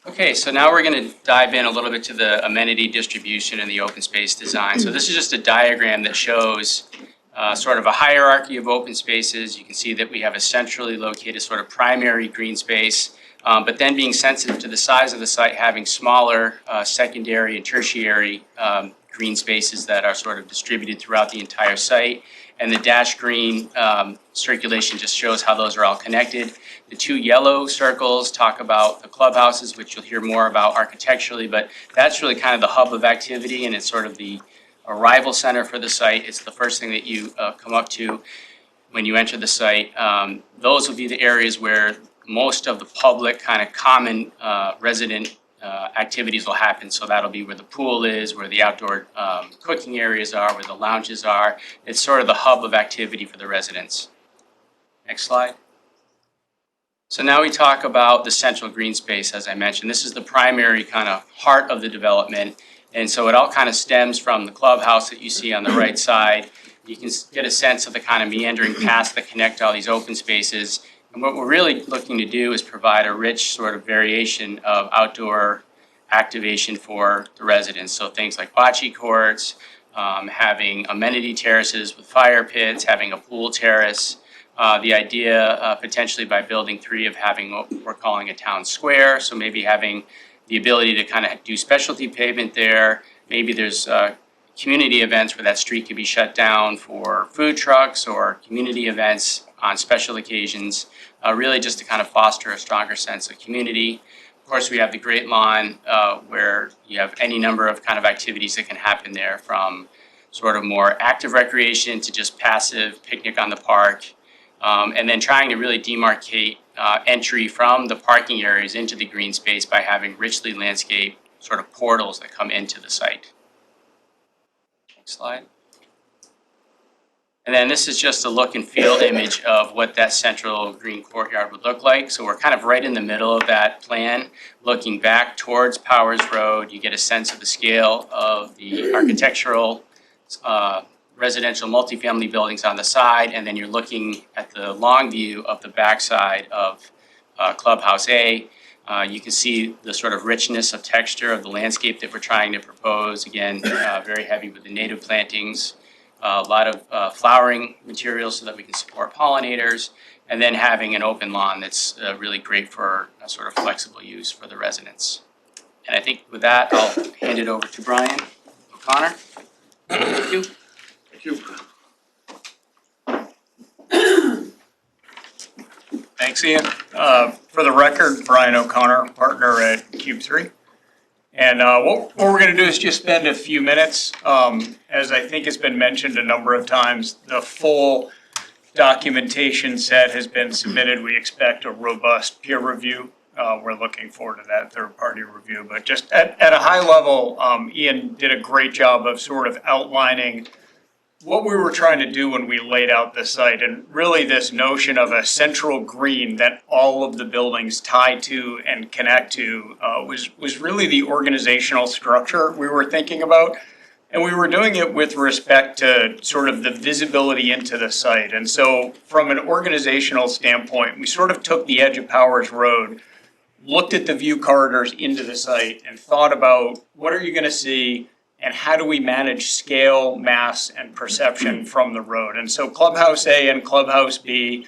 Okay, so now we're going to dive in a little bit to the amenity distribution and the open space design. So this is just a diagram that shows sort of a hierarchy of open spaces. You can see that we have a centrally located sort of primary green space, but then being sensitive to the size of the site, having smaller secondary and tertiary green spaces that are sort of distributed throughout the entire site. And the dash green circulation just shows how those are all connected. The 2 yellow circles talk about the clubhouses, which you'll hear more about architecturally, but that's really kind of the hub of activity, and it's sort of the arrival center for the site. It's the first thing that you come up to when you enter the site. Those will be the areas where most of the public kind of common resident activities will happen. So that'll be where the pool is, where the outdoor cooking areas are, where the lounges are. It's sort of the hub of activity for the residents. Next slide. So now we talk about the central green space, as I mentioned. This is the primary kind of heart of the development. And so it all kind of stems from the clubhouse that you see on the right side. You can get a sense of the kind of meandering paths that connect all these open spaces. And what we're really looking to do is provide a rich sort of variation of outdoor activation for the residents. So things like bocce courts, having amenity terraces with fire pits, having a pool terrace. The idea potentially by building 3 of having what we're calling a town square. So maybe having the ability to kind of do specialty pavement there. Maybe there's community events where that street could be shut down for food trucks or community events on special occasions, really just to kind of foster a stronger sense of community. Of course, we have the Great Lawn where you have any number of kind of activities that can happen there, from sort of more active recreation to just passive picnic on the park. And then trying to really demarcate entry from the parking areas into the green space by having richly landscaped sort of portals that come into the site. Next slide. And then this is just a look and feel image of what that central green courtyard would look like. So we're kind of right in the middle of that plan, looking back towards Powers Road. You get a sense of the scale of the architectural residential multifamily buildings on the side, and then you're looking at the long view of the backside of Clubhouse A. You can see the sort of richness of texture of the landscape that we're trying to propose. Again, very heavy with the native plantings, a lot of flowering materials so that we can support pollinators, and then having an open lawn that's really great for a sort of flexible use for the residents. And I think with that, I'll hand it over to Brian O'Connor. Thank you. Thank you. Thanks, Ian. For the record, Brian O'Connor, partner at Cube 3. And what we're going to do is just spend a few minutes. As I think has been mentioned a number of times, the full documentation set has been submitted. We expect a robust peer review. We're looking forward to that third-party review. But just at a high level, Ian did a great job of sort of outlining what we were trying to do when we laid out the site, and really this notion of a central green that all of the buildings tie to and connect to was really the organizational structure we were thinking about. And we were doing it with respect to sort of the visibility into the site. And so from an organizational standpoint, we sort of took the edge of Powers Road, looked at the view corridors into the site, and thought about what are you going to see and how do we manage scale, mass, and perception from the road. And so Clubhouse A and Clubhouse B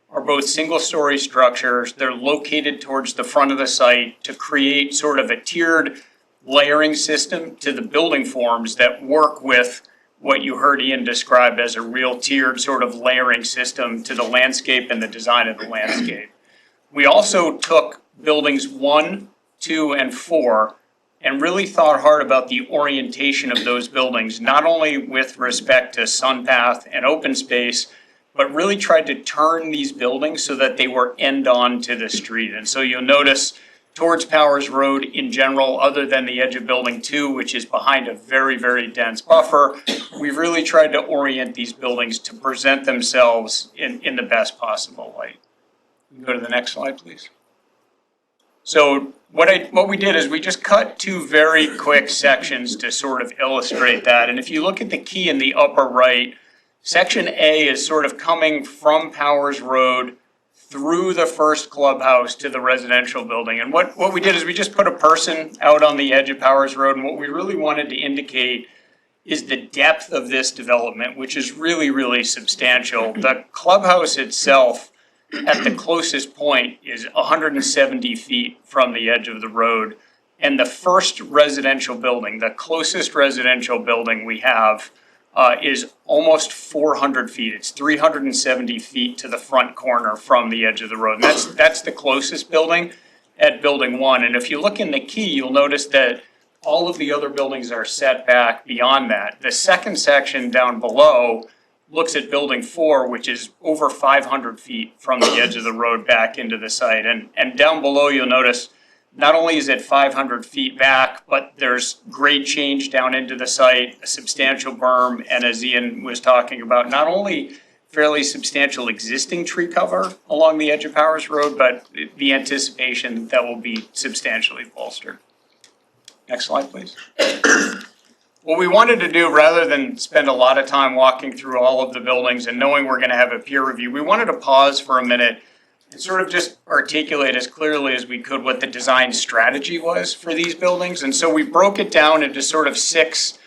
are both single-story structures. They're located towards the front of the site to create sort of a tiered layering system to the building forms that work with what you heard Ian describe as a real tiered sort of layering system to the landscape and the design of the landscape. We also took buildings 1, 2, and 4 and really thought hard about the orientation of those buildings, not only with respect to sun path and open space, but really tried to turn these buildings so that they were end on to the street. And so you'll notice towards Powers Road in general, other than the edge of building 2, which is behind a very, very dense buffer, we've really tried to orient these buildings to present themselves in the best possible light. Go to the next slide, please. So what we did is we just cut 2 very quick sections to sort of illustrate that. And if you look at the key in the upper right, section A is sort of coming from Powers Road through the first clubhouse to the residential building. And what we did is we just put a person out on the edge of Powers Road. And what we really wanted to indicate is the depth of this development, which is really, really substantial. The clubhouse itself at the closest point is 170 feet from the edge of the road. And the first residential building, the closest residential building we have is almost 400 feet. It's 370 feet to the front corner from the edge of the road. And that's the closest building at building 1. And if you look in the key, you'll notice that all of the other buildings are set back beyond that. The second section down below looks at building 4, which is over 500 feet from the edge of the road back into the site. And down below, you'll notice not only is it 500 feet back, but there's grade change down into the site, a substantial berm, and as Ian was talking about, not only fairly substantial existing tree cover along the edge of Powers Road, but the anticipation that will be substantially bolstered. Next slide, please. What we wanted to do, rather than spend a lot of time walking through all of the buildings and knowing we're going to have a peer review, we wanted to pause for a minute and sort of just articulate as clearly as we could what the design strategy was for these buildings. And so we broke it down into sort of 6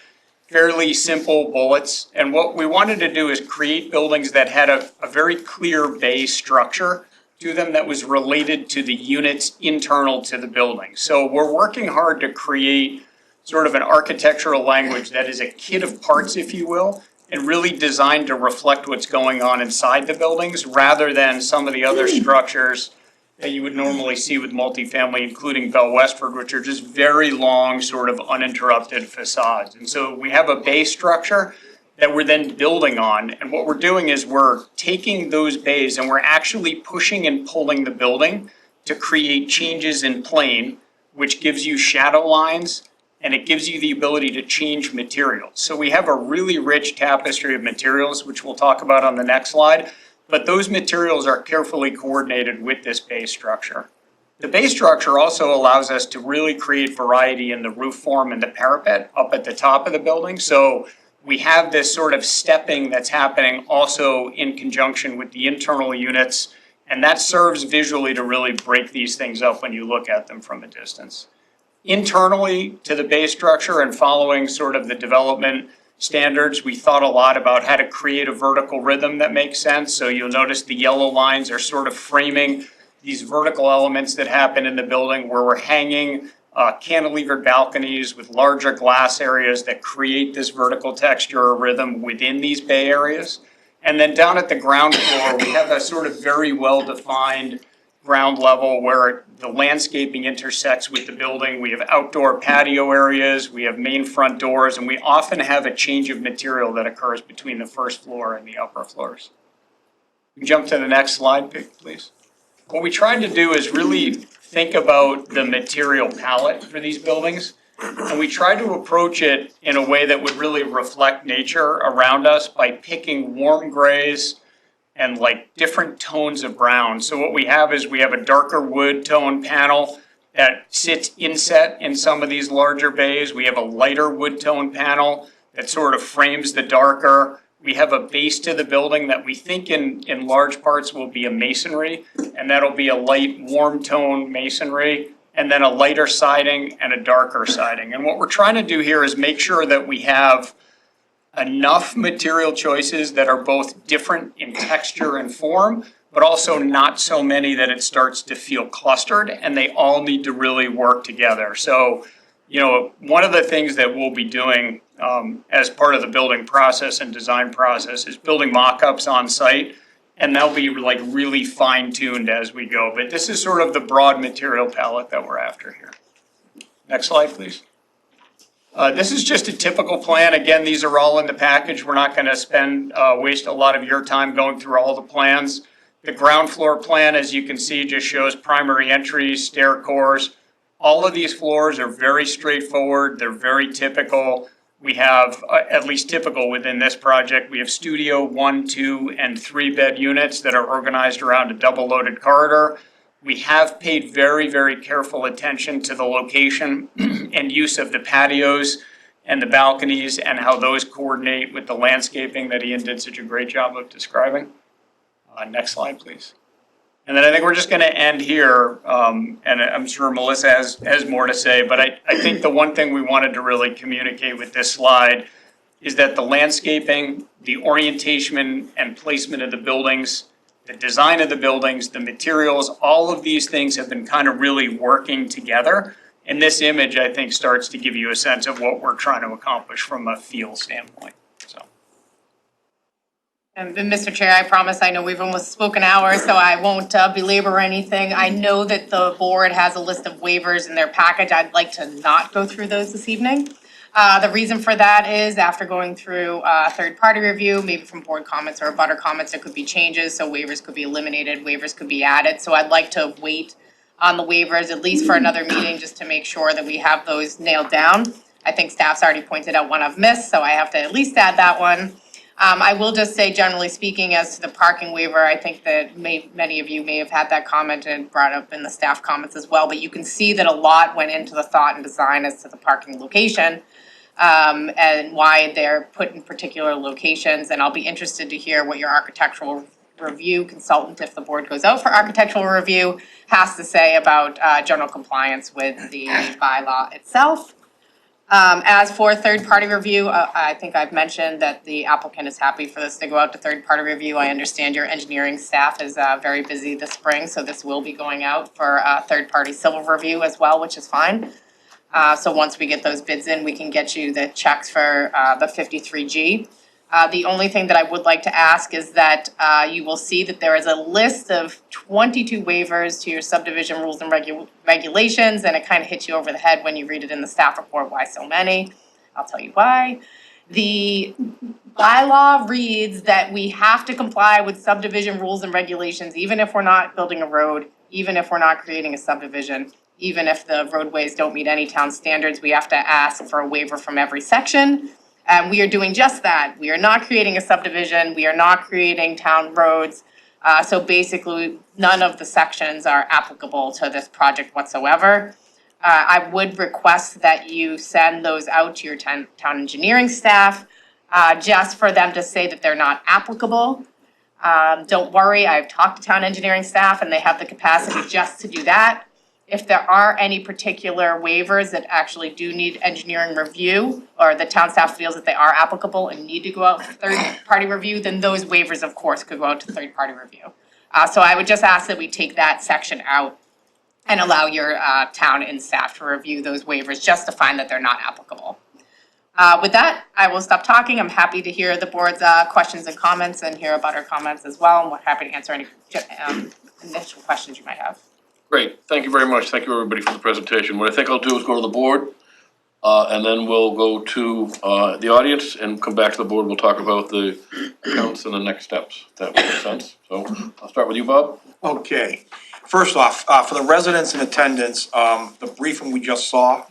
fairly simple bullets. And what we wanted to do is create buildings that had a very clear base structure to them that was related to the units internal to the building. So we're working hard to create sort of an architectural language that is a kit of parts, if you will, and really designed to reflect what's going on inside the buildings rather than some of the other structures that you would normally see with multifamily, including Westford, which are just very long, sort of uninterrupted facades. And so we have a base structure that we're then building on. And what we're doing is we're taking those bays and we're actually pushing and pulling the building to create changes in plane, which gives you shadow lines, and it gives you the ability to change materials. So we have a really rich tapestry of materials, which we'll talk about on the next slide, but those materials are carefully coordinated with this base structure. The base structure also allows us to really create variety in the roof form and the parapet up at the top of the building. So we have this sort of stepping that's happening also in conjunction with the internal units. And that serves visually to really break these things up when you look at them from a distance. Internally to the base structure and following sort of the development standards, we thought a lot about how to create a vertical rhythm that makes sense. So you'll notice the yellow lines are sort of framing these vertical elements that happen in the building where we're hanging cantilevered balconies with larger glass areas that create this vertical texture or rhythm within these bay areas. And then down at the ground floor, we have a sort of very well-defined ground level where the landscaping intersects with the building. We have outdoor patio areas, we have main front doors, and we often have a change of material that occurs between the first floor and the upper floors. Jump to the next slide, please. What we tried to do is really think about the material palette for these buildings. And we tried to approach it in a way that would really reflect nature around us by picking warm grays and like different tones of brown. So what we have is we have a darker wood tone panel that sits inset in some of these larger bays. We have a lighter wood tone panel that sort of frames the darker. We have a base to the building that we think in large parts will be a masonry, and that'll be a light warm tone masonry, and then a lighter siding and a darker siding. And what we're trying to do here is make sure that we have enough material choices that are both different in texture and form, but also not so many that it starts to feel clustered, and they all need to really work together. So, you know, one of the things that we'll be doing as part of the building process and design process is building mock-ups on site, and they'll be like really fine-tuned as we go. But this is sort of the broad material palette that we're after here. Next slide, please. This is just a typical plan. Again, these are all in the package. We're not gonna waste a lot of your time going through all the plans. The ground floor plan, as you can see, just shows primary entries, stair cores. All of these floors are very straightforward. They're very typical. We have, at least typical within this project, we have studio 1, 2, and 3 bed units that are organized around a double loaded corridor. We have paid very, very careful attention to the location and use of the patios and the balconies and how those coordinate with the landscaping that Ian did such a great job of describing. Next slide, please. And then I think we're just gonna end here, and I'm sure Melissa has more to say, but I think the one thing we wanted to really communicate with this slide is that the landscaping, the orientation and placement of the buildings, the design of the buildings, the materials, all of these things have been kind of really working together. And this image, I think, starts to give you a sense of what we're trying to accomplish from a feel standpoint, so. And then, Mr. Chair, I promise, I know we've almost spoken hours, so I won't belabor anything. I know that the board has a list of waivers in their package. I'd like to not go through those this evening. The reason for that is after going through third-party review, maybe from board comments or abutter comments, there could be changes, so waivers could be eliminated, waivers could be added. So I'd like to wait on the waivers, at least for another meeting, just to make sure that we have those nailed down. I think staff's already pointed out one I've missed, so I have to at least add that one. I will just say, generally speaking, as to the parking waiver, I think that many of you may have had that comment and brought up in the staff comments as well, but you can see that a lot went into the thought and design as to the parking location, and why they're put in particular locations, and I'll be interested to hear what your architectural review consultant, if the board goes out for architectural review, has to say about general compliance with the bylaw itself. As for third-party review, I think I've mentioned that the applicant is happy for this to go out to third-party review. I understand your engineering staff is very busy this spring, so this will be going out for third-party civil review as well, which is fine. So once we get those bids in, we can get you the checks for the 53G. The only thing that I would like to ask is that you will see that there is a list of 22 waivers to your subdivision rules and regulations, and it kind of hits you over the head when you read it in the staff report, why so many? I'll tell you why. The bylaw reads that we have to comply with subdivision rules and regulations, even if we're not building a road, even if we're not creating a subdivision, even if the roadways don't meet any town standards, we have to ask for a waiver from every section. And we are doing just that. We are not creating a subdivision. We are not creating town roads. So basically, none of the sections are applicable to this project whatsoever. I would request that you send those out to your town engineering staff. just for them to say that they're not applicable. Don't worry, I've talked to town engineering staff and they have the capacity just to do that. If there are any particular waivers that actually do need engineering review, or the town staff feels that they are applicable and need to go out for third-party review, then those waivers, of course, could go out to third-party review. So I would just ask that we take that section out and allow your town and staff to review those waivers, just to find that they're not applicable. With that, I will stop talking. I'm happy to hear the board's questions and comments and hear about our comments as well, and we're happy to answer any initial questions you might have. Great, thank you very much. Thank you, everybody, for the presentation. What I think I'll do is go to the board, and then we'll go to the audience and come back to the board. We'll talk about the accounts and the next steps, if that makes sense. So I'll start with you, Bob. Okay. First off, for the residents in attendance, the briefing we just saw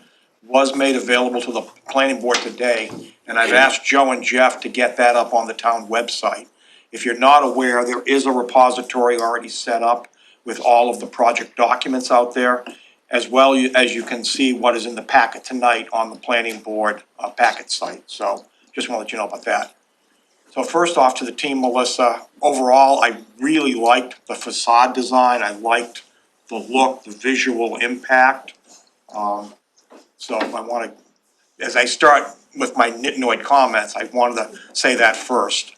was made available to the planning board today, and I've asked Joe and Jeff to get that up on the town website. If you're not aware, there is a repository already set up with all of the project documents out there, as well as you can see what is in the packet tonight on the planning board packet site. So just want to let you know about that. So first off, to the team, Melissa, overall, I really liked the facade design. I liked the look, the visual impact. So I want to, as I start with my nitnoid comments, I wanted to say that first.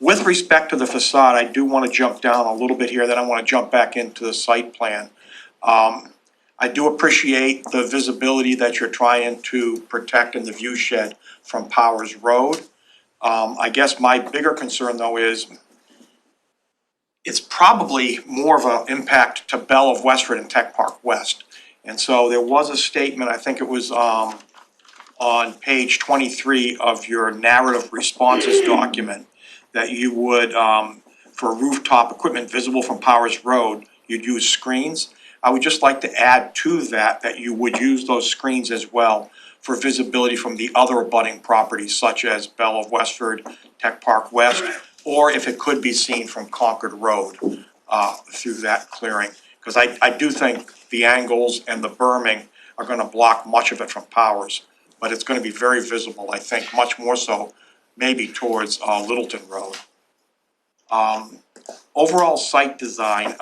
With respect to the facade, I do want to jump down a little bit here, then I want to jump back into the site plan. I do appreciate the visibility that you're trying to protect in the view shed from Powers Road. I guess my bigger concern though is it's probably more of an impact to Belle of Westford and Tech Park West. And so there was a statement, I think it was on page 23 of your narrative responses document, that you would, for rooftop equipment visible from Powers Road, you'd use screens. I would just like to add to that, that you would use those screens as well for visibility from the other abutting properties such as Belle of Westford, Tech Park West, or if it could be seen from Concord Road through that clearing. Because I do think the angles and the berming are gonna block much of it from Powers, but it's gonna be very visible, I think, much more so maybe towards Littleton Road. Overall site design,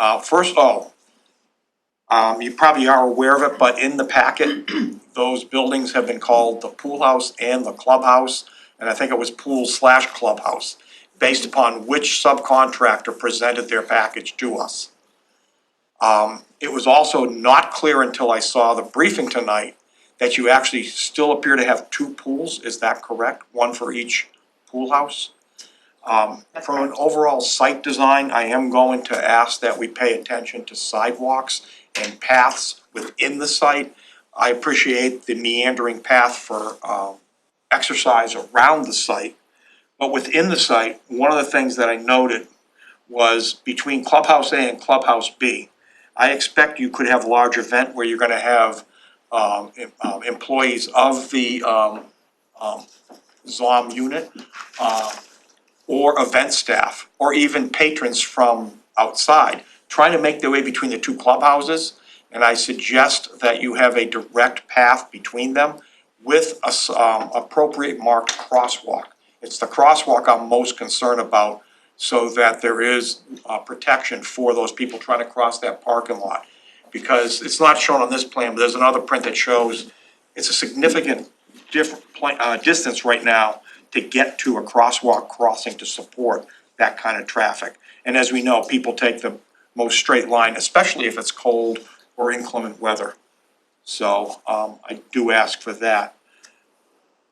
you probably are aware of it, but in the packet, those buildings have been called the pool house and the clubhouse, and I think it was pool/clubhouse, based upon which subcontractor presented their package to us. It was also not clear until I saw the briefing tonight that you actually still appear to have two pools, is that correct? One for each pool house? From an overall site design, I am going to ask that we pay attention to sidewalks and paths within the site. I appreciate the meandering path for exercise around the site, but within the site, one of the things that I noted was between Clubhouse A and Clubhouse B, I expect you could have a large event where you're gonna have employees of the ZOM unit, or event staff, or even patrons from outside, trying to make their way between the two clubhouses. And I suggest that you have a direct path between them with a appropriate marked crosswalk. It's the crosswalk I'm most concerned about, so that there is protection for those people trying to cross that parking lot. Because it's not shown on this plan, but there's another print that shows it's a significant distance right now to get to a crosswalk crossing to support that kind of traffic. And as we know, people take the most straight line, especially if it's cold or inclement weather. So I do ask for that.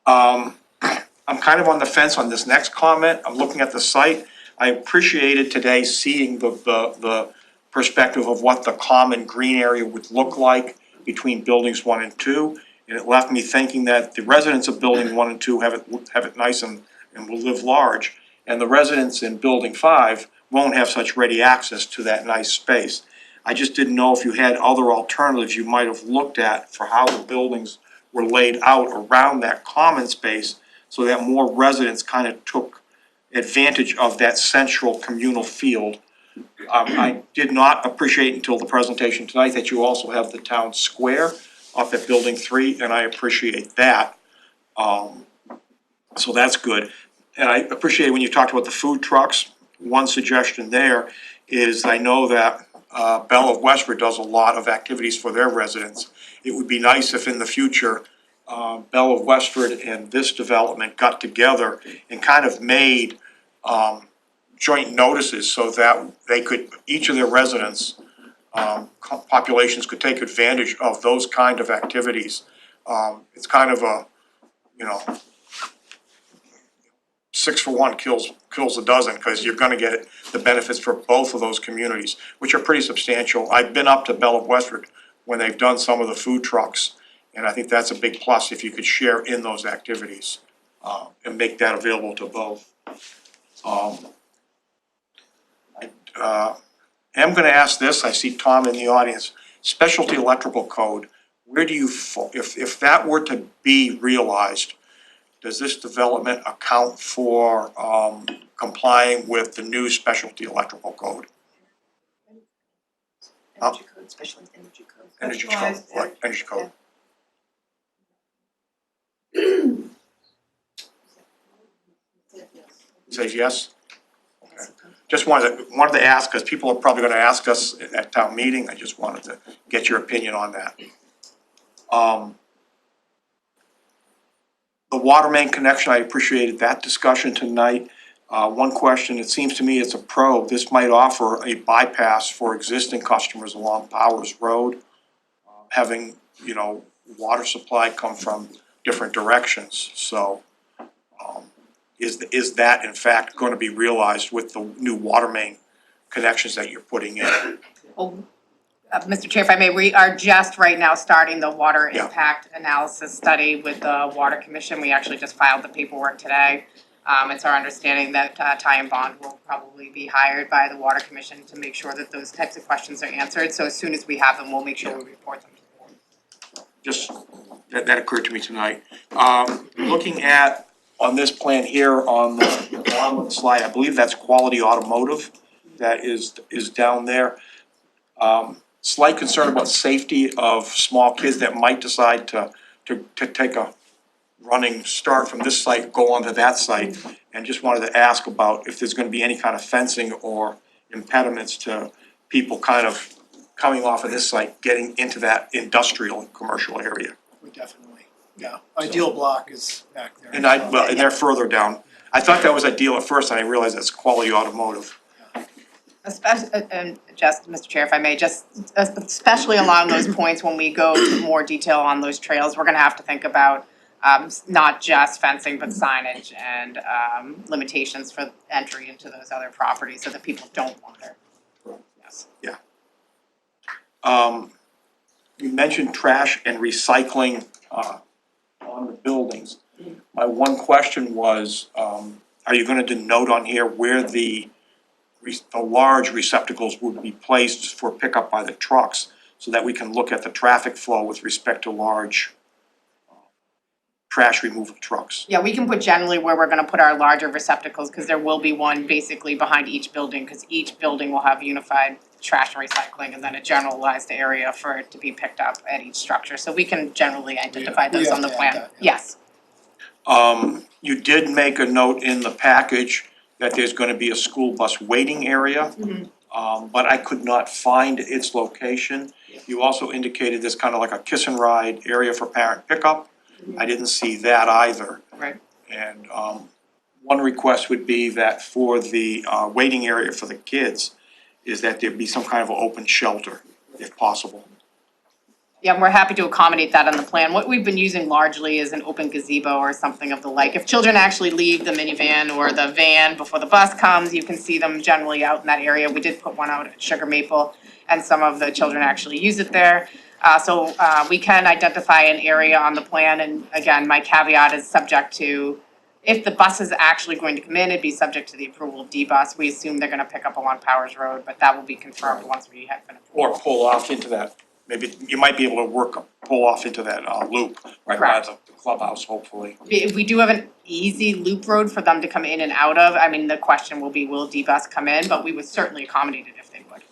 I'm kind of on the fence on this next comment. I'm looking at the site. I appreciated today seeing the perspective of what the common green area would look like between buildings 1 and 2. And it left me thinking that the residents of building 1 and 2 have it nice and will live large. And the residents in building 5 won't have such ready access to that nice space. I just didn't know if you had other alternatives you might have looked at for how the buildings were laid out around that common space, so that more residents kind of took advantage of that central communal field. I did not appreciate until the presentation tonight that you also have the town square up at building 3, and I appreciate that. So that's good. And I appreciate when you talked about the food trucks. One suggestion there is I know that Belle of Westford does a lot of activities for their residents. It would be nice if in the future, Belle of Westford and this development got together and kind of made joint notices so that they could, each of their residents, populations could take advantage of those kind of activities. It's kind of a, you know, 6 for 1 kills a dozen, because you're gonna get the benefits for both of those communities, which are pretty substantial. I've been up to Belle of Westford when they've done some of the food trucks, and I think that's a big plus if you could share in those activities, and make that available to both. I am gonna ask this, I see Tom in the audience, specialty electrical code, where do you, if that were to be realized, does this development account for complying with the new specialty electrical code? Energy code, specialized energy code. Energy code, what, energy code? Says yes? Okay. Just wanted to ask, because people are probably gonna ask us at town meeting, I just wanted to get your opinion on that. The water main connection, I appreciated that discussion tonight. One question, it seems to me it's a pro, this might offer a bypass for existing customers along Powers Road, having, you know, water supply come from different directions, so is that in fact going to be realized with the new water main connections that you're putting in? Well, Mr. Chair, if I may, we are just right now starting the water Yeah. impact analysis study with the Water Commission. We actually just filed the paperwork today. It's our understanding that Ty and Bond will probably be hired by the Water Commission to make sure that those types of questions are answered. So as soon as we have them, we'll make sure we report them to the board. Just, that occurred to me tonight. Looking at, on this plan here, on the bottom of the slide, I believe that's Quality Automotive that is down there. Slight concern about safety of small kids that might decide to take a running start from this site, go onto that site. And just wanted to ask about if there's gonna be any kind of fencing or impediments to people kind of coming off of this site, getting into that industrial and commercial area. Definitely, yeah. Ideal block is back there. And and they're further down. I thought that was Ideal at first, and I realized that's Quality Automotive. Especially, and just, Mr. Chair, if I may, just especially along those points when we go to more detail on those trails, we're gonna have to think about not just fencing, but signage and limitations for entry into those other properties so that people don't wander. Yes. You mentioned trash and recycling on the buildings. My one question was, are you gonna denote on here where the large receptacles would be placed for pickup by the trucks, so that we can look at the traffic flow with respect to large trash removal trucks? Yeah, we can put generally where we're gonna put our larger receptacles, cause there will be one basically behind each building, cause each building will have unified trash and recycling, and then a generalized area for it to be picked up at each structure, so we can generally identify those on the plan, yes. You did make a note in the package that there's gonna be a school bus waiting area. But I could not find its location. You also indicated there's kind of like a kiss and ride area for parent pickup. I didn't see that either. Right. And one request would be that for the waiting area for the kids, is that there be some kind of an open shelter, if possible. Yeah, and we're happy to accommodate that on the plan. What we've been using largely is an open gazebo or something of the like. If children actually leave the minivan or the van before the bus comes, you can see them generally out in that area. We did put one out at Sugar Maple, and some of the children actually use it there. So we can identify an area on the plan, and again, my caveat is subject to, if the bus is actually going to come in, it'd be subject to the approval of D-Bus. We assume they're gonna pick up along Powers Road, but that will be confirmed once we have been approved. Or pull off into that, maybe you might be able to pull off into that loop right by the clubhouse, hopefully. We do have an easy loop road for them to come in and out of. I mean, the question will be, will D-Bus come in? But we would certainly accommodate it if they would.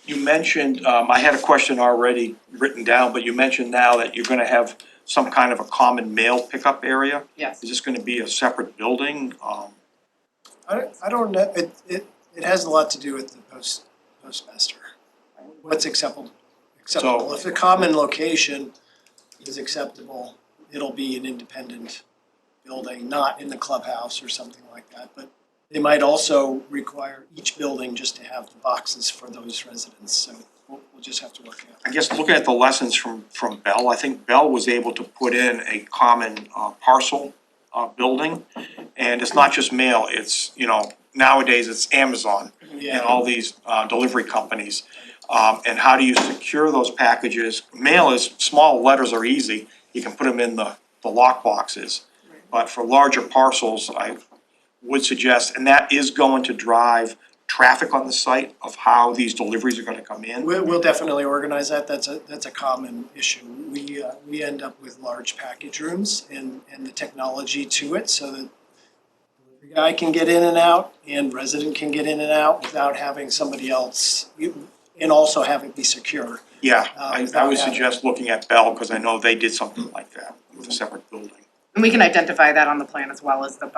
You mentioned, I had a question already written down, but you mentioned now that you're gonna have some kind of a common mail pickup area? Yes. Is this gonna be a separate building? I don't know, it has a lot to do with the postmaster. What's acceptable. So- If the common location is acceptable, it'll be an independent building, not in the clubhouse or something like that. But they might also require each building just to have the boxes for those residents, so we'll just have to work it out. I guess looking at the lessons from Bell, I think Bell was able to put in a common parcel building. And it's not just mail, it's, nowadays it's Amazon and all these delivery companies. And how do you secure those packages? Mail is, small letters are easy, you can put them in the lock boxes. But for larger parcels, I would suggest, and that is going to drive traffic on the site of how these deliveries are gonna come in. We'll definitely organize that, that's a common issue. We end up with large package rooms and the technology to it so that the guy can get in and out and resident can get in and out without having somebody else, and also have it be secure. Yeah, I without would having- suggest looking at Bell, because I know they did something like that with a separate building. And we can identify that on the plan as well as the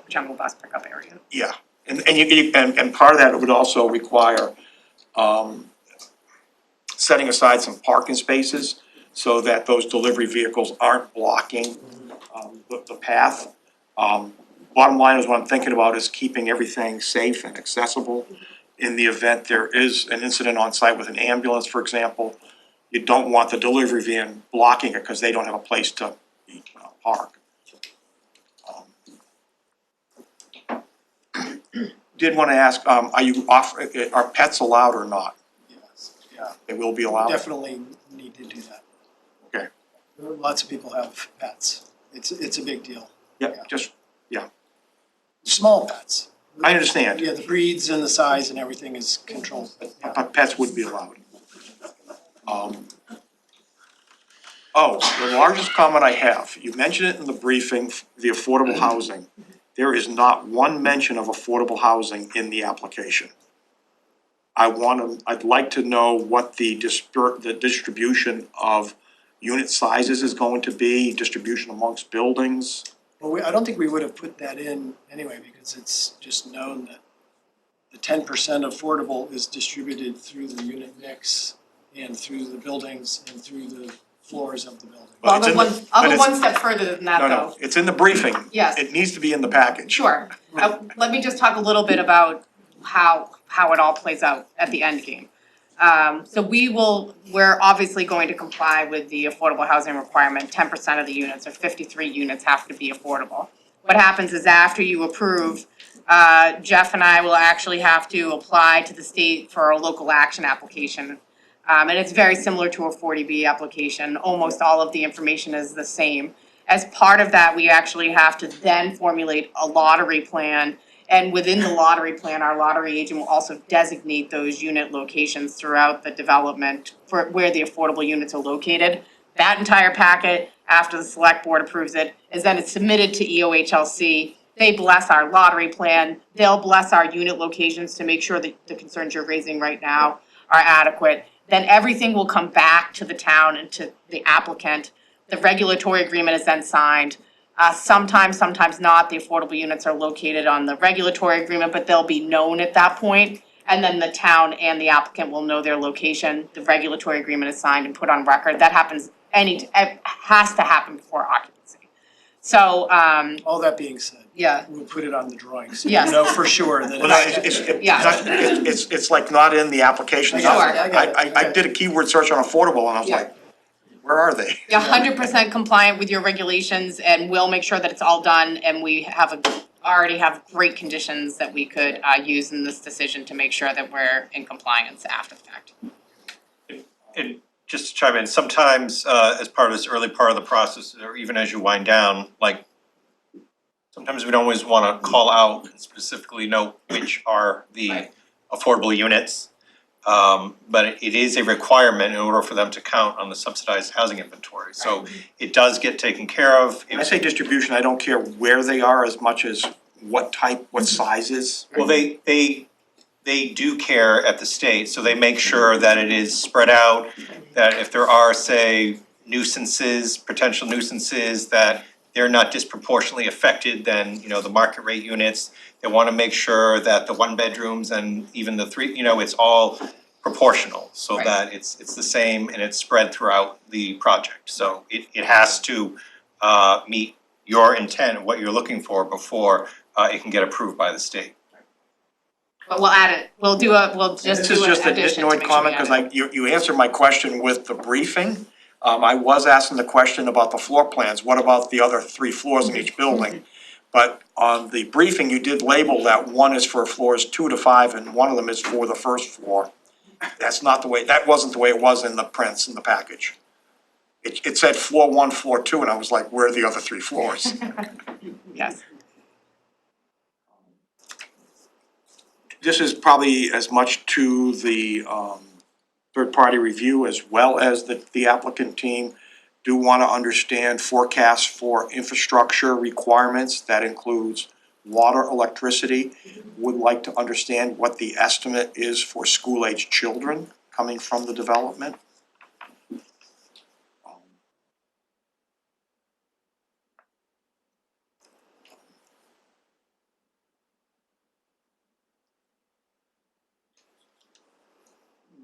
general bus pickup area. Yeah, and part of that would also require setting aside some parking spaces so that those delivery vehicles aren't blocking the path. Bottom line is what I'm thinking about is keeping everything safe and accessible. In the event there is an incident on site with an ambulance, for example, you don't want the delivery van blocking it because they don't have a place to park. Did want to ask, are pets allowed or not? Yes, yeah, They will be allowed? definitely need to do that. Okay. Lots of people have pets, it's a big deal. Yeah, just, Small pets. I understand. Yeah, the breeds and the size and everything is controlled, but yeah. But pets would be allowed. The largest comment I have, you mentioned it in the briefing, the affordable housing. There is not one mention of affordable housing in the application. I'd like to know what the distribution of unit sizes is going to be, distribution amongst buildings. Well, I don't think we would have put that in anyway, because it's just known that the 10% affordable is distributed through the unit mix and through the buildings and through the floors of the building. But I'll it's go in one, the- I'll but go it's- one step further than that though. No, it's in the briefing. Yes. It needs to be in the package. Sure. Let me just talk a little bit about how it all plays out at the end game. So we're obviously going to comply with the affordable housing requirement, 10% of the units or 53 units have to be affordable. What happens is after you approve, Jeff and I will actually have to apply to the state for a local action application. And it's very similar to a 40B application, almost all of the information is the same. As part of that, we actually have to then formulate a lottery plan. And within the lottery plan, our lottery agent will also designate those unit locations throughout the development for where the affordable units are located. That entire packet, after the select board approves it, is then it's submitted to EOHLC. They bless our lottery plan, they'll bless our unit locations to make sure that the concerns you're raising right now are adequate. Then everything will come back to the town and to the applicant. The regulatory agreement is then signed. Sometimes not, the affordable units are located on the regulatory agreement, but they'll be known at that point. And then the town and the applicant will know their location. The regulatory agreement is signed and put on record. That happens it has to happen before occupancy. So, All that being said, yeah, we'll put it on the drawing, so you Yes. know for sure that Well, it's like not in the application. Sure. I did a keyword search on affordable and I was Yeah. like, where are they? you're 100% compliant with your regulations and we'll make sure that it's all done and we already have great conditions that we could use in this decision to make sure that we're in compliance after the fact. And just to chime in, sometimes as part of this early part of the process, or even as you wind down, like sometimes we don't always wanna call out and specifically know which are the Right. affordable units. But it is a requirement in order for them to count on the subsidized housing inventory. So it does get taken care of. When I say distribution, I don't care where they are as much as what type, what sizes. Well, they do care at the state, so they make sure that it is spread out, that if there are, say, nuisances, potential nuisances, that they're not disproportionately affected than, the market rate units. They wanna make sure that the one bedrooms and even the three, it's all proportional, so Right. that it's the same and it's spread throughout the project. So it has to meet your intent and what you're looking for before it can get approved by the state. But we'll add it, we'll just This do is an just a addition to nitnoid make sure we comment, add because it. you answered my question with the briefing. I was asking the question about the floor plans, what about the other 3 floors in each building? But on the briefing, you did label that one is for floors 2 to 5 and one of them is for the first floor. That wasn't the way it was in the prints in the package. It said floor 1, floor 2, and I was like, where are the other 3 floors? Yes. This is probably as much to the third-party review as well as the applicant team do want to understand forecasts for infrastructure requirements. That includes water, electricity. Would like to understand what the estimate is for school-age children coming from the development.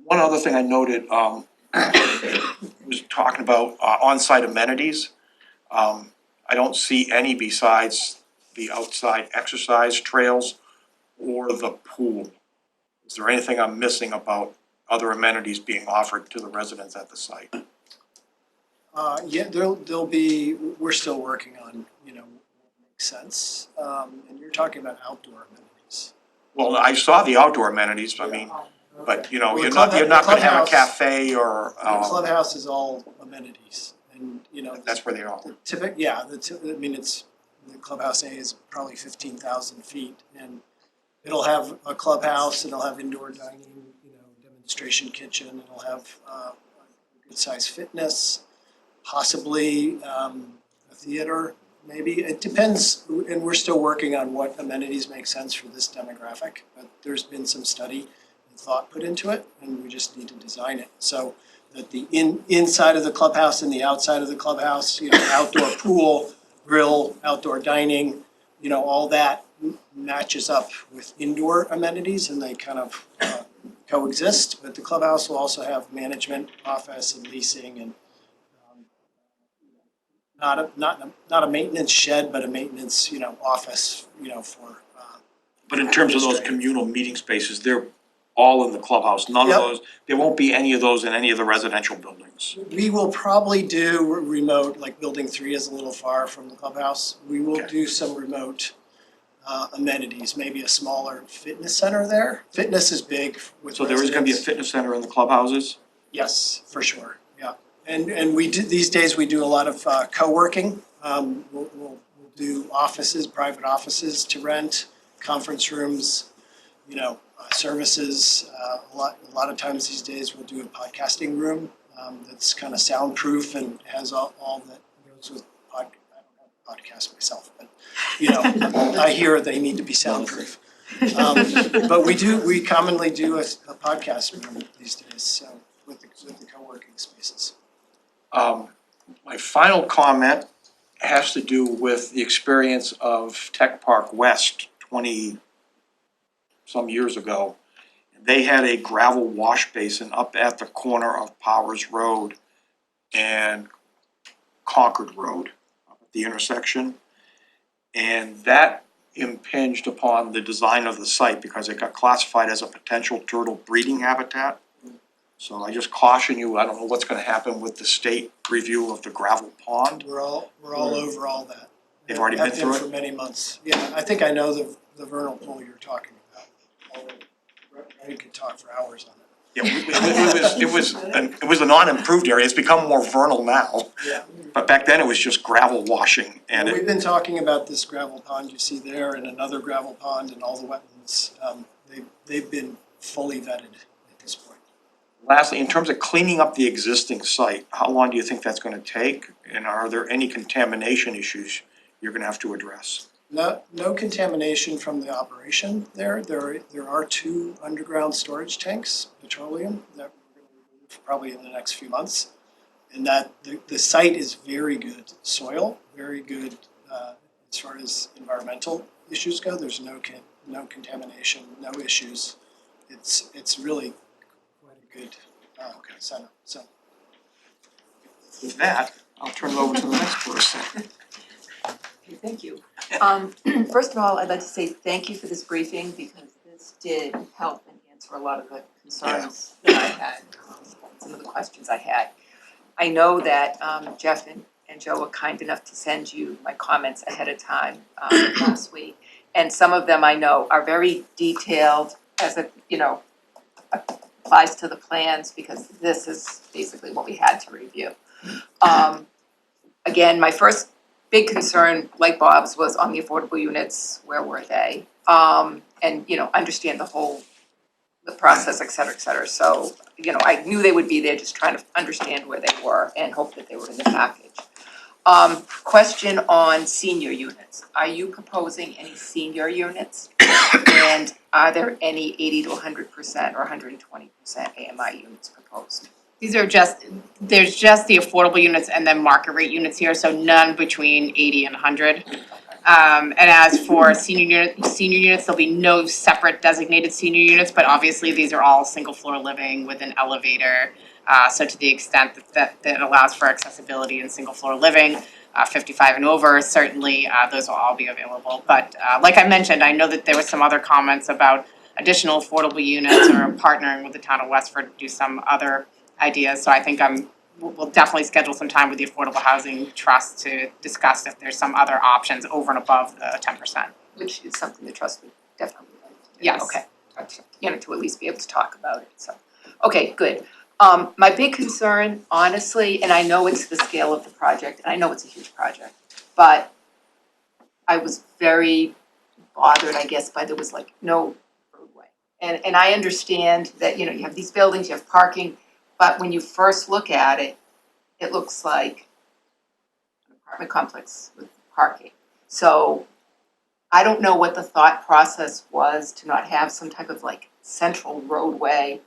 One other thing I noted, was talking about on-site amenities. I don't see any besides the outside exercise trails or the pool. Is there anything I'm missing about other amenities being offered to the residents at the site? Yeah, there'll be, we're still working on, what makes sense. And you're talking about outdoor amenities. Well, I saw the outdoor amenities, I mean, but Well, you're the not gonna have a clubhouse- cafe or, The clubhouse is all amenities and, that's where they are. the clubhouse A is probably 15,000 feet and it'll have a clubhouse, it'll have indoor dining, demonstration kitchen, it'll have a good size fitness, possibly a theater, maybe. It depends, and we're still working on what amenities make sense for this demographic, but there's been some study and thought put into it, and we just need to design it. So that the inside of the clubhouse and the outside of the clubhouse, outdoor pool, grill, outdoor dining, all that matches up with indoor amenities and they kind of coexist. But the clubhouse will also have management, office and leasing and not a maintenance shed, but a maintenance, office, for. But in terms of those communal meeting spaces, they're all in the clubhouse, none of Yep. those, there won't be any of those in any of the residential buildings. We will probably do remote, like building 3 is a little far from the clubhouse. We will Okay. do some remote amenities, maybe a smaller fitness center there. Fitness is big with So there is gonna be a residents. fitness center in the clubhouses? Yes, for sure, yeah. And we do, these days, we do a lot of co-working. We'll do offices, private offices to rent, conference rooms, services. A lot of times these days, we'll do a podcasting room that's kind of soundproof and has all that goes with I don't have a podcast myself, but, I hear they need to be soundproof. But we commonly do a podcast room these days, so with the co-working spaces. My final comment has to do with the experience of Tech Park West 20-some years ago. They had a gravel wash basin up at the corner of Powers Road and Concord Road, up at the intersection. And that impinged upon the design of the site because it got classified as a potential turtle breeding habitat. So I just caution you, I don't know what's gonna happen with the state review of the gravel pond. We're all over all that. They've already been through Have been it? for many months. Yeah, I think I know the vernal pool you're talking about already. I could talk for hours on it. Yeah, it was a non-improved area, it's become more vernal now, Yeah. but back then it was just gravel washing and We've it, been talking about this gravel pond you see there and another gravel pond and all the wetlands. They've been fully vetted at this point. lastly, in terms of cleaning up the existing site, how long do you think that's gonna take? And are there any contamination issues you're gonna have to address? No contamination from the operation there. There are 2 underground storage tanks, petroleum, that we're gonna remove probably in the next few months. And that, the site is very good soil, very good as far as environmental issues go. There's no contamination, no issues. It's really quite a good center, so. With that, I'll turn it over to the next person. Okay, thank you. First of all, I'd like to say thank you for this briefing because this did help and answer a lot of the concerns that I had, some of the questions I had. I know that Jeff and Joe were kind enough to send you my comments ahead of time last week. And some of them I know are very detailed as it, applies to the plans because this is basically what we had to review. Again, my first big concern, like Bob's, was on the affordable units, where were they? And, understand the process, et cetera, so, I knew they would be there, just trying to understand where they were and hope that they were in the package. Question on senior units, are you proposing any senior units? And are there any 80 to 100% or 120% AMI units proposed? There's just the affordable units and then market rate units here, so none between 80 and 100. And as for senior units, there'll be no separate designated senior units, but obviously these are all single floor living with an elevator. So to the extent that allows for accessibility in single floor living, 55 and over, certainly those will all be available. But like I mentioned, I know that there were some other comments about additional affordable units or partnering with the town of Westford to do some other ideas. So I think we'll definitely schedule some time with the Affordable Housing Trust to discuss if there's some other options over and above the 10%. Which is something the trust would definitely like to do. Yes. Okay, to at least be able to talk about it, so, okay, good. My big concern, honestly, and I know it's the scale of the project, and I know it's a huge project, but I was very bothered, I guess, by there was like no roadway. And I understand that, you have these buildings, you have parking, but when you first look at it, it looks like an apartment complex with parking. So I don't know what the thought process was to not have some type of like central roadway,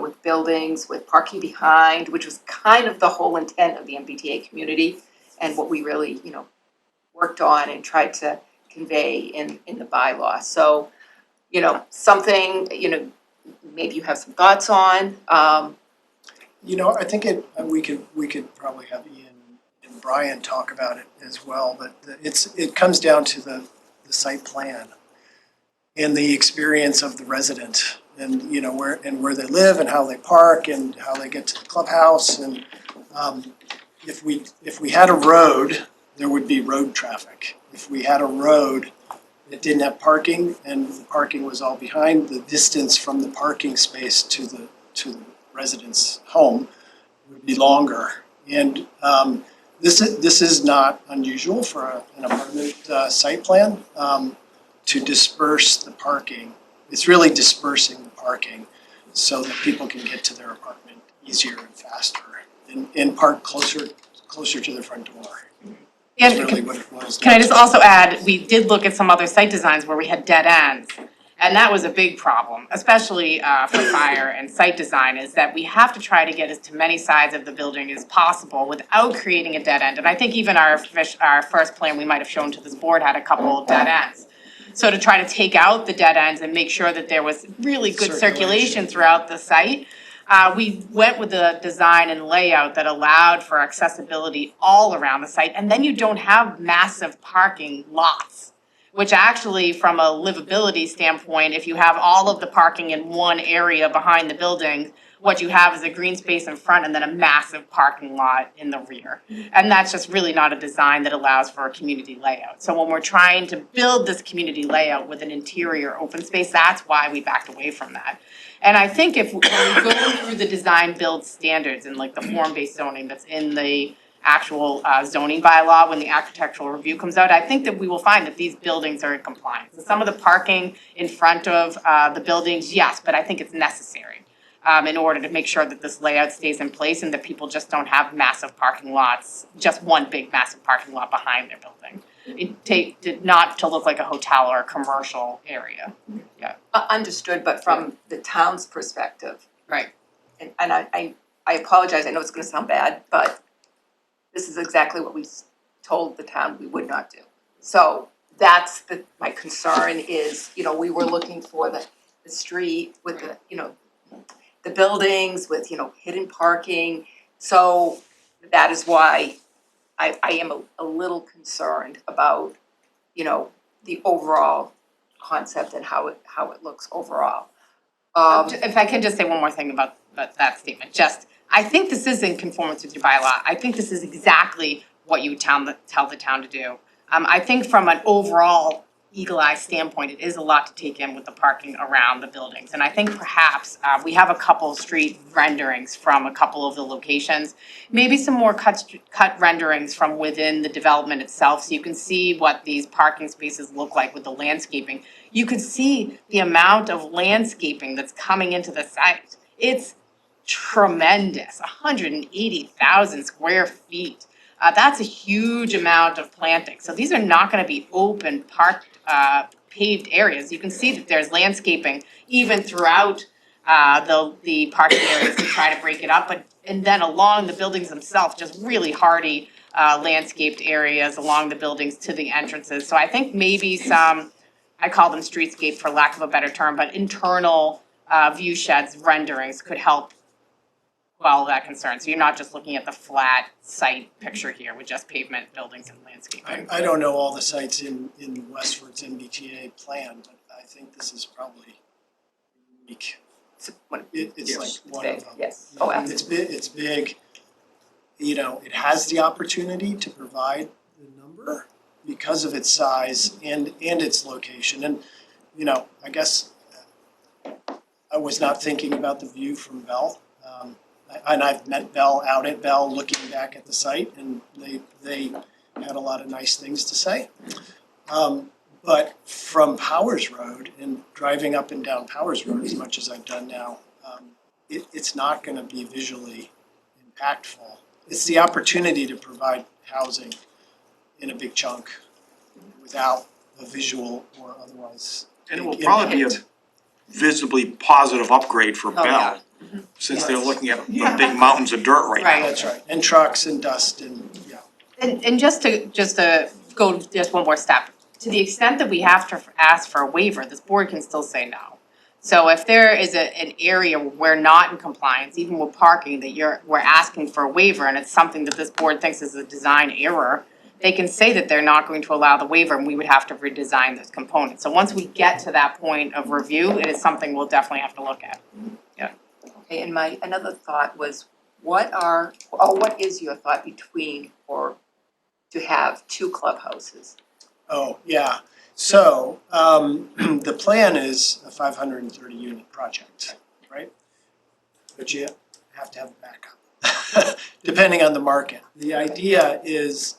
with buildings, with parking behind, which was kind of the whole intent of the MBTA community and what we really, worked on and tried to convey in the bylaw. So, something, maybe you have some thoughts on. I think we could probably have Ian and Brian talk about it as well, but it comes down to the site plan and the experience of the resident and, where they live and how they park and how they get to the clubhouse. And if we had a road, there would be road traffic. If we had a road that didn't have parking and the parking was all behind, the distance from the parking space to the resident's home would be longer. And this is not unusual for an apartment site plan to disperse the parking. It's really dispersing the parking so that people can get to their apartment easier and faster and park closer to their front door. That's really what it was. Can I just also add, we did look at some other site designs where we had dead ends. And that was a big problem, especially for fire and site design, is that we have to try to get as to many sides of the building as possible without creating a dead end. And I think even our first plan we might have shown to this board had a couple of dead ends. So to try to take out the dead ends and make sure that there was really good circulation throughout the site, we went with a design and layout that allowed for accessibility all around the site. And then you don't have massive parking lots, which actually, from a livability standpoint, if you have all of the parking in one area behind the building, what you have is a green space in front and then a massive parking lot in the rear. And that's just really not a design that allows for a community layout. So when we're trying to build this community layout with an interior open space, that's why we backed away from that. And I think when we go through the design build standards and like the form-based zoning that's in the actual zoning bylaw, when the architectural review comes out, I think that we will find that these buildings are in compliance. And some of the parking in front of the buildings, yes, but I think it's necessary in order to make sure that this layout stays in place and that people just don't have massive parking lots, just one big massive parking lot behind their building. Not to look like a hotel or a commercial area. Yeah. Understood, but from the town's perspective. Right. And I I apologize, I know it's gonna sound bad, but this is exactly what we told the town we would not do. So that's my concern is, you know, we were looking for the street with the, you know, the buildings with, you know, hidden parking. So that is why I am a little concerned about, you know, the overall concept and how it looks overall. If I can just say one more thing about that statement, I think this is in conformance with your bylaw. I think this is exactly what you would tell the town to do. I think from an overall eagle-eye standpoint, it is a lot to take in with the parking around the buildings. And I think perhaps, we have a couple street renderings from a couple of the locations. Maybe some more cut renderings from within the development itself, so you can see what these parking spaces look like with the landscaping. You could see the amount of landscaping that's coming into the site. It's tremendous, 180,000 square feet. That's a huge amount of planting. So these are not gonna be open paved areas. You can see that there's landscaping even throughout the parking areas to try to break it up, and then along the buildings themselves, just really hardy landscaped areas along the buildings to the entrances. So I think maybe some, I call them streetscape for lack of a better term, but internal view sheds renderings could help quell that concern. So you're not just looking at the flat site picture here with just pavement, buildings, and landscaping. I don't know all the sites in Westford's MBTA plan, but I think this is probably unique. It's like one of them. Yes. Oh, It's big, you know, it has the opportunity to provide the number because of its size and its location. And, you know, I guess I was not thinking about the view from Bell. And I've met Bell out at Bell looking back at the site, and they had a lot of nice things to say. But from Powers Road and driving up and down Powers Road as much as I've done now, it's not gonna be visually impactful. It's the opportunity to provide housing in a big chunk without a visual or otherwise. And it will probably be a visibly positive upgrade for Oh, Bell, yeah. since they're looking at the big mountains of dirt right now. Right. That's right, and trucks and dust and, yeah. And just to go just one more step, to the extent that we have to ask for a waiver, this board can still say no. So if there is an area where we're not in compliance, even with parking, that we're asking for a waiver, and it's something that this board thinks is a design error, they can say that they're not going to allow the waiver, and we would have to redesign those components. So once we get to that point of review, it is something we'll definitely have to look at. Okay, and another thought was, what is your thought between or to have two clubhouses? Oh, yeah. So, the plan is a 530 unit project, right? But you have to have a backup, depending on the market. The idea is,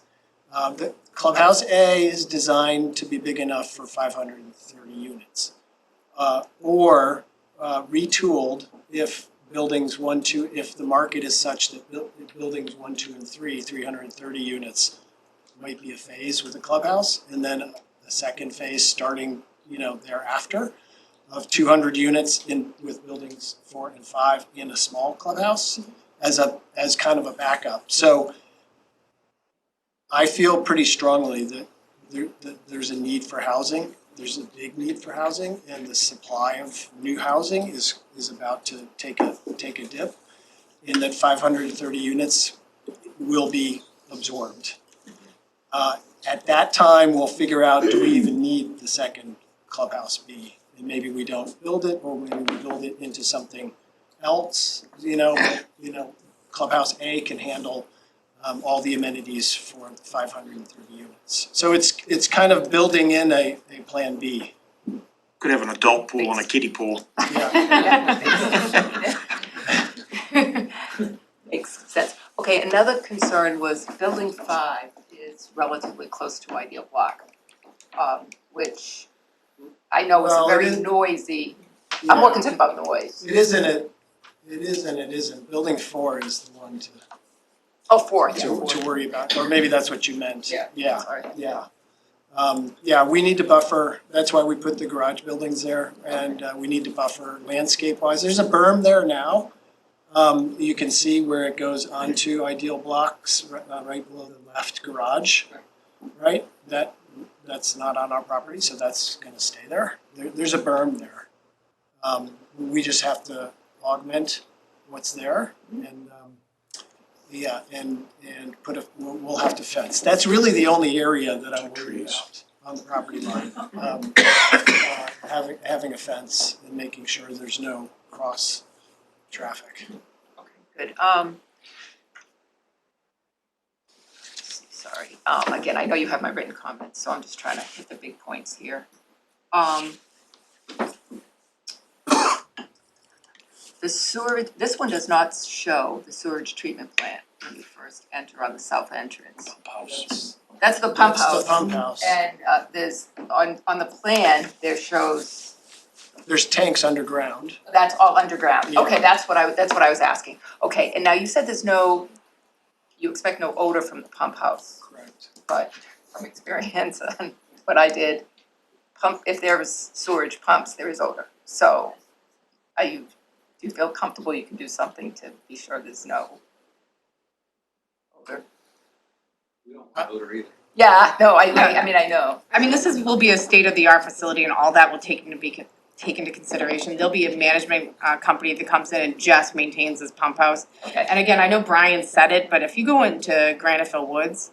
that Clubhouse A is designed to be big enough for 530 units. Or retooled if if the market is such that buildings 1, 2, and 3, 330 units might be a phase with a clubhouse, and then a second phase starting, you know, thereafter of 200 units with buildings 4 and 5 in a small clubhouse as kind of a backup. So I feel pretty strongly that there's a need for housing. There's a big need for housing, and the supply of new housing is about to take a dip, in that 530 units will be absorbed. At that time, we'll figure out, do we even need the second Clubhouse B? And maybe we don't build it, or maybe we build it into something else, you know, Clubhouse A can handle all the amenities for 530 units. So it's kind of building in a plan B. Could have an adult pool and a kiddie pool. Yeah. Makes sense. Okay, another concern was building 5 is relatively close to Ideal Block, which I know is Well, it very is- noisy. I'm more concerned about noise. It is and it isn't. Building 4 is the one Oh, 4, yeah. to worry about, or maybe that's what you meant. Yeah. Sorry. Yeah, we need to buffer, that's why we put the garage buildings there, and we need to buffer landscape wise. There's a berm there now, You can see where it goes onto Ideal Blocks, right below the left garage, right? That's not on our property, so that's gonna stay there. There's a berm there. We just have to augment what's there and, yeah, and we'll have to fence. That's really the only area that I'm worried about on the property line. Having a fence and making sure there's no cross traffic. Good. Sorry, again, I know you have my written comments, so I'm just trying to hit the big points here. The sewer, this one does not show the sewage treatment plant when you first enter on the south entrance. That's the pump house. That's the pump house. And there's, on the plan, there shows, There's tanks underground. that's all underground. Yeah. Okay, that's what I was asking. Okay, and now you said you expect no odor from the pump house. Correct. But from experience and what I did, if there was sewage pumps, there is odor. So do you feel comfortable you can do something to be sure there's no odor? We don't want odor either. Yeah, no, I mean, I know. I mean, will be a state-of-the-art facility and all that will take into consideration. There'll be a management company that comes in and just maintains this pump house. Okay. And again, I know Brian said it, but if you go into Graniteville Woods,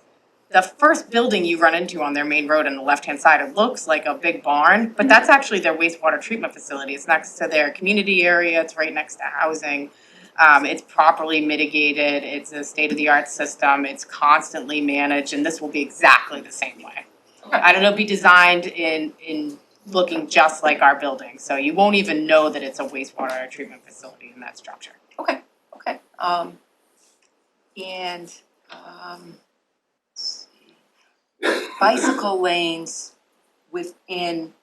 the first building you run into on their main road on the left-hand side, it looks like a big barn, but that's actually their wastewater treatment facility. It's next to their community area, it's right next to housing. It's properly mitigated, it's a state-of-the-art system, it's constantly managed, and this will be exactly the same way. Okay. And it'll be designed in looking just like our building, so you won't even know that it's a wastewater treatment facility in that structure. Okay. Let's see. Bicycle lanes within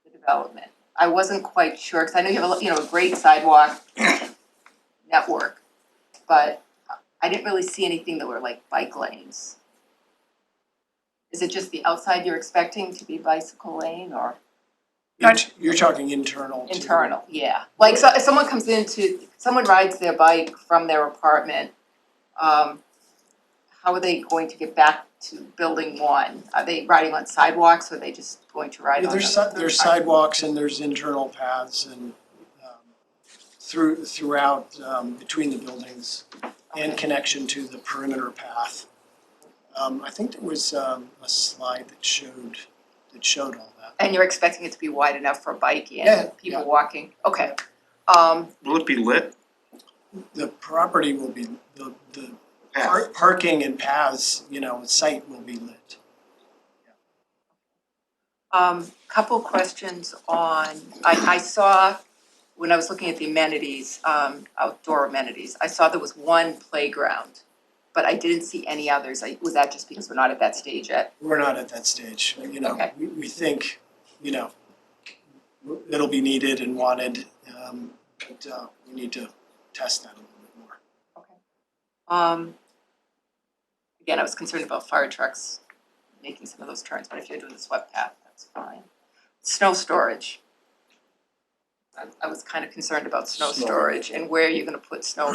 the development. I wasn't quite sure, because I know you have a great sidewalk network, but I didn't really see anything that were like bike lanes. Is it just the outside you're expecting to be bicycle lane or? You're talking internal too. Internal, yeah. Like, so if someone rides their bike from their apartment, how are they going to get back to building one? Are they riding on sidewalks or are they just going to ride on There's sidewalks and there's internal paths and throughout between the buildings and connection to the perimeter path. I think there was a slide that showed all that. And you're expecting it to be wide enough for biking Yeah, and people yeah. walking? Okay. Will it be lit? The property will be, the Path. parking and paths, site will be lit. Couple questions on, I saw, when I was looking at the amenities, outdoor amenities, I saw there was one playground, but I didn't see any others. Was that just because we're not at that stage yet? We're not at that stage, Okay. we think, it'll be needed and wanted, but we need to test that a little bit more. Again, I was concerned about fire trucks making some of those turns, but if you're doing the swept path, that's fine. Snow storage. I was kind of concerned about snow storage and where you're gonna put snow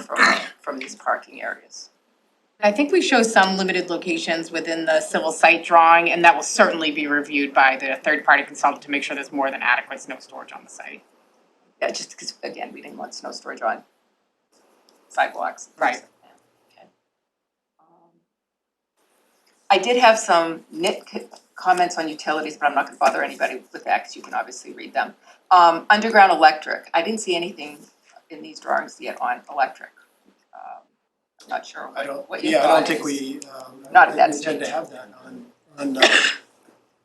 from these parking areas. I think we show some limited locations within the civil site drawing, and that will certainly be reviewed by the third-party consultant to make sure there's more than adequate snow storage on the site. Yeah, just because, again, we didn't want snow storage on sidewalks. Right. Okay. I did have some comments on utilities, but I'm not gonna bother anybody with that, because you can obviously read them. Underground electric, I didn't see anything in these drawings yet on electric. I'm not sure what your I thought don't think is. we, Not at that we intend to stage. have that on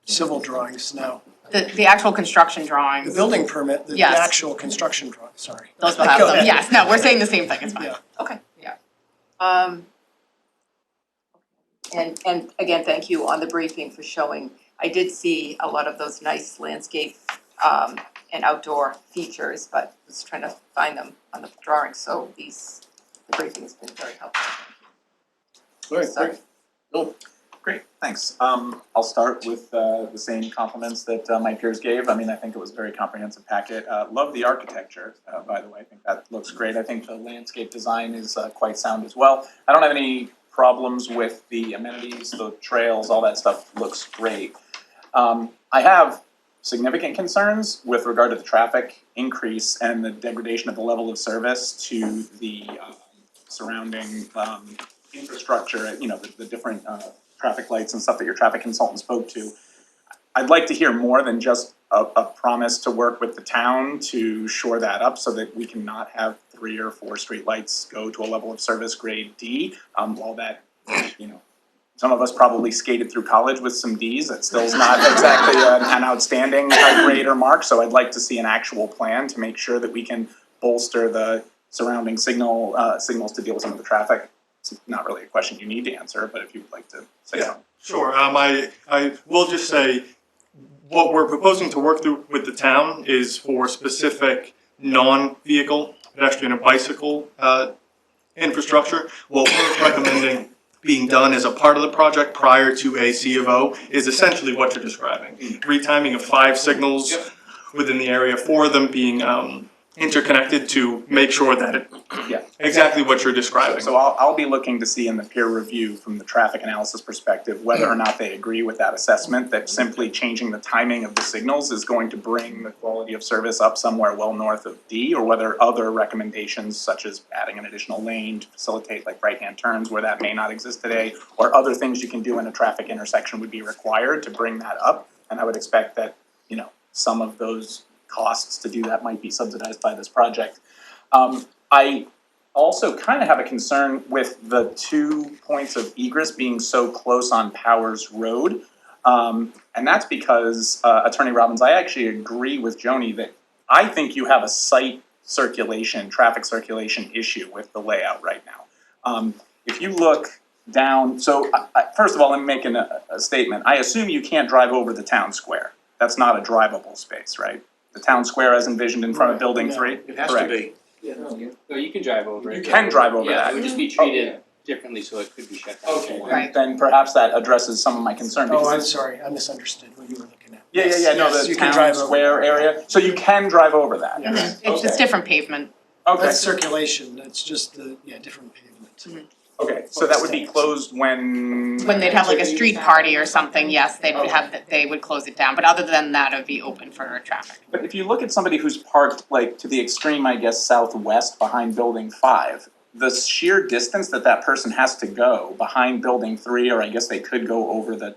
civil drawings, no. The actual construction The drawings, building permit, the Yes. actual construction drawing, sorry. those will have Go them, ahead. yes, no, we're saying the same thing, it's fine. Yeah. Okay, yeah. And again, thank you on the briefing for showing, I did see a lot of those nice landscape and outdoor features, but was trying to find them on the drawings, so the briefing has been very helpful. All right, Sorry. great. Bill? Great, thanks. I'll start with the same compliments that my peers gave. I mean, I think it was a very comprehensive packet. Love the architecture, by the way. I think that looks great. I think the landscape design is quite sound as well. I don't have any problems with the amenities, the trails, all that stuff looks great. I have significant concerns with regard to the traffic increase and the degradation of the level of service to the surrounding infrastructure, you know, the different traffic lights and stuff that your traffic consultant spoke to. I'd like to hear more than just a promise to work with the town to shore that up so that we can not have 3 or 4 street lights go to a level of service grade D. While that, you know, some of us probably skated through college with some Ds, that still is not exactly an outstanding grade or mark. So I'd like to see an actual plan to make sure that we can bolster the surrounding signals to deal with some of the traffic. It's not really a question you need to answer, but if you would like to say something. Sure, I will just say, what we're proposing to work through with the town is for specific non-vehicle, pedestrian and bicycle infrastructure. What we're recommending being done as a part of the project prior to a C of O is essentially what you're describing. Retiming of 5 signals within the area, 4 of them being interconnected to make sure that exactly what you're describing. So I'll be looking to see in the peer review from the traffic analysis perspective whether or not they agree with that assessment that simply changing the timing of the signals is going to bring the quality of service up somewhere well north of D, or whether other recommendations such as adding an additional lane to facilitate like right-hand turns where that may not exist today, or other things you can do in a traffic intersection would be required to bring that up. And I would expect that, you know, some of those costs to do that might be subsidized by this project. I also kind of have a concern with the 2 points of egress being so close on Powers Road. And that's because, Attorney Robbins, I actually agree with Joni that I think you have a site circulation, traffic circulation issue with the layout right now. If you look down, so first of all, I'm making a statement. I assume you can't drive over the town square. That's not a drivable space, right? The town square as envisioned in front of building 3? It has to be. No, you can drive over it. You can drive over Yeah, that. it would just be treated differently, so it could be shut down. Okay, Right. then perhaps that addresses some of my concern. Oh, because I'm it's- sorry, I misunderstood what you were looking at. Yeah, no, Yes, the you can town drive over square that. area, so you can drive over that? Yes. It's just different pavement. Okay, That's circulation, that's just the, different pavement. okay, so that would be closed when? When they'd have like a street party or something, yes, they would close it down, but other than that, it would be open for traffic. But if you look at somebody who's parked like to the extreme, I guess, southwest behind building 5, the sheer distance that person has to go behind building 3, or I guess they could go over the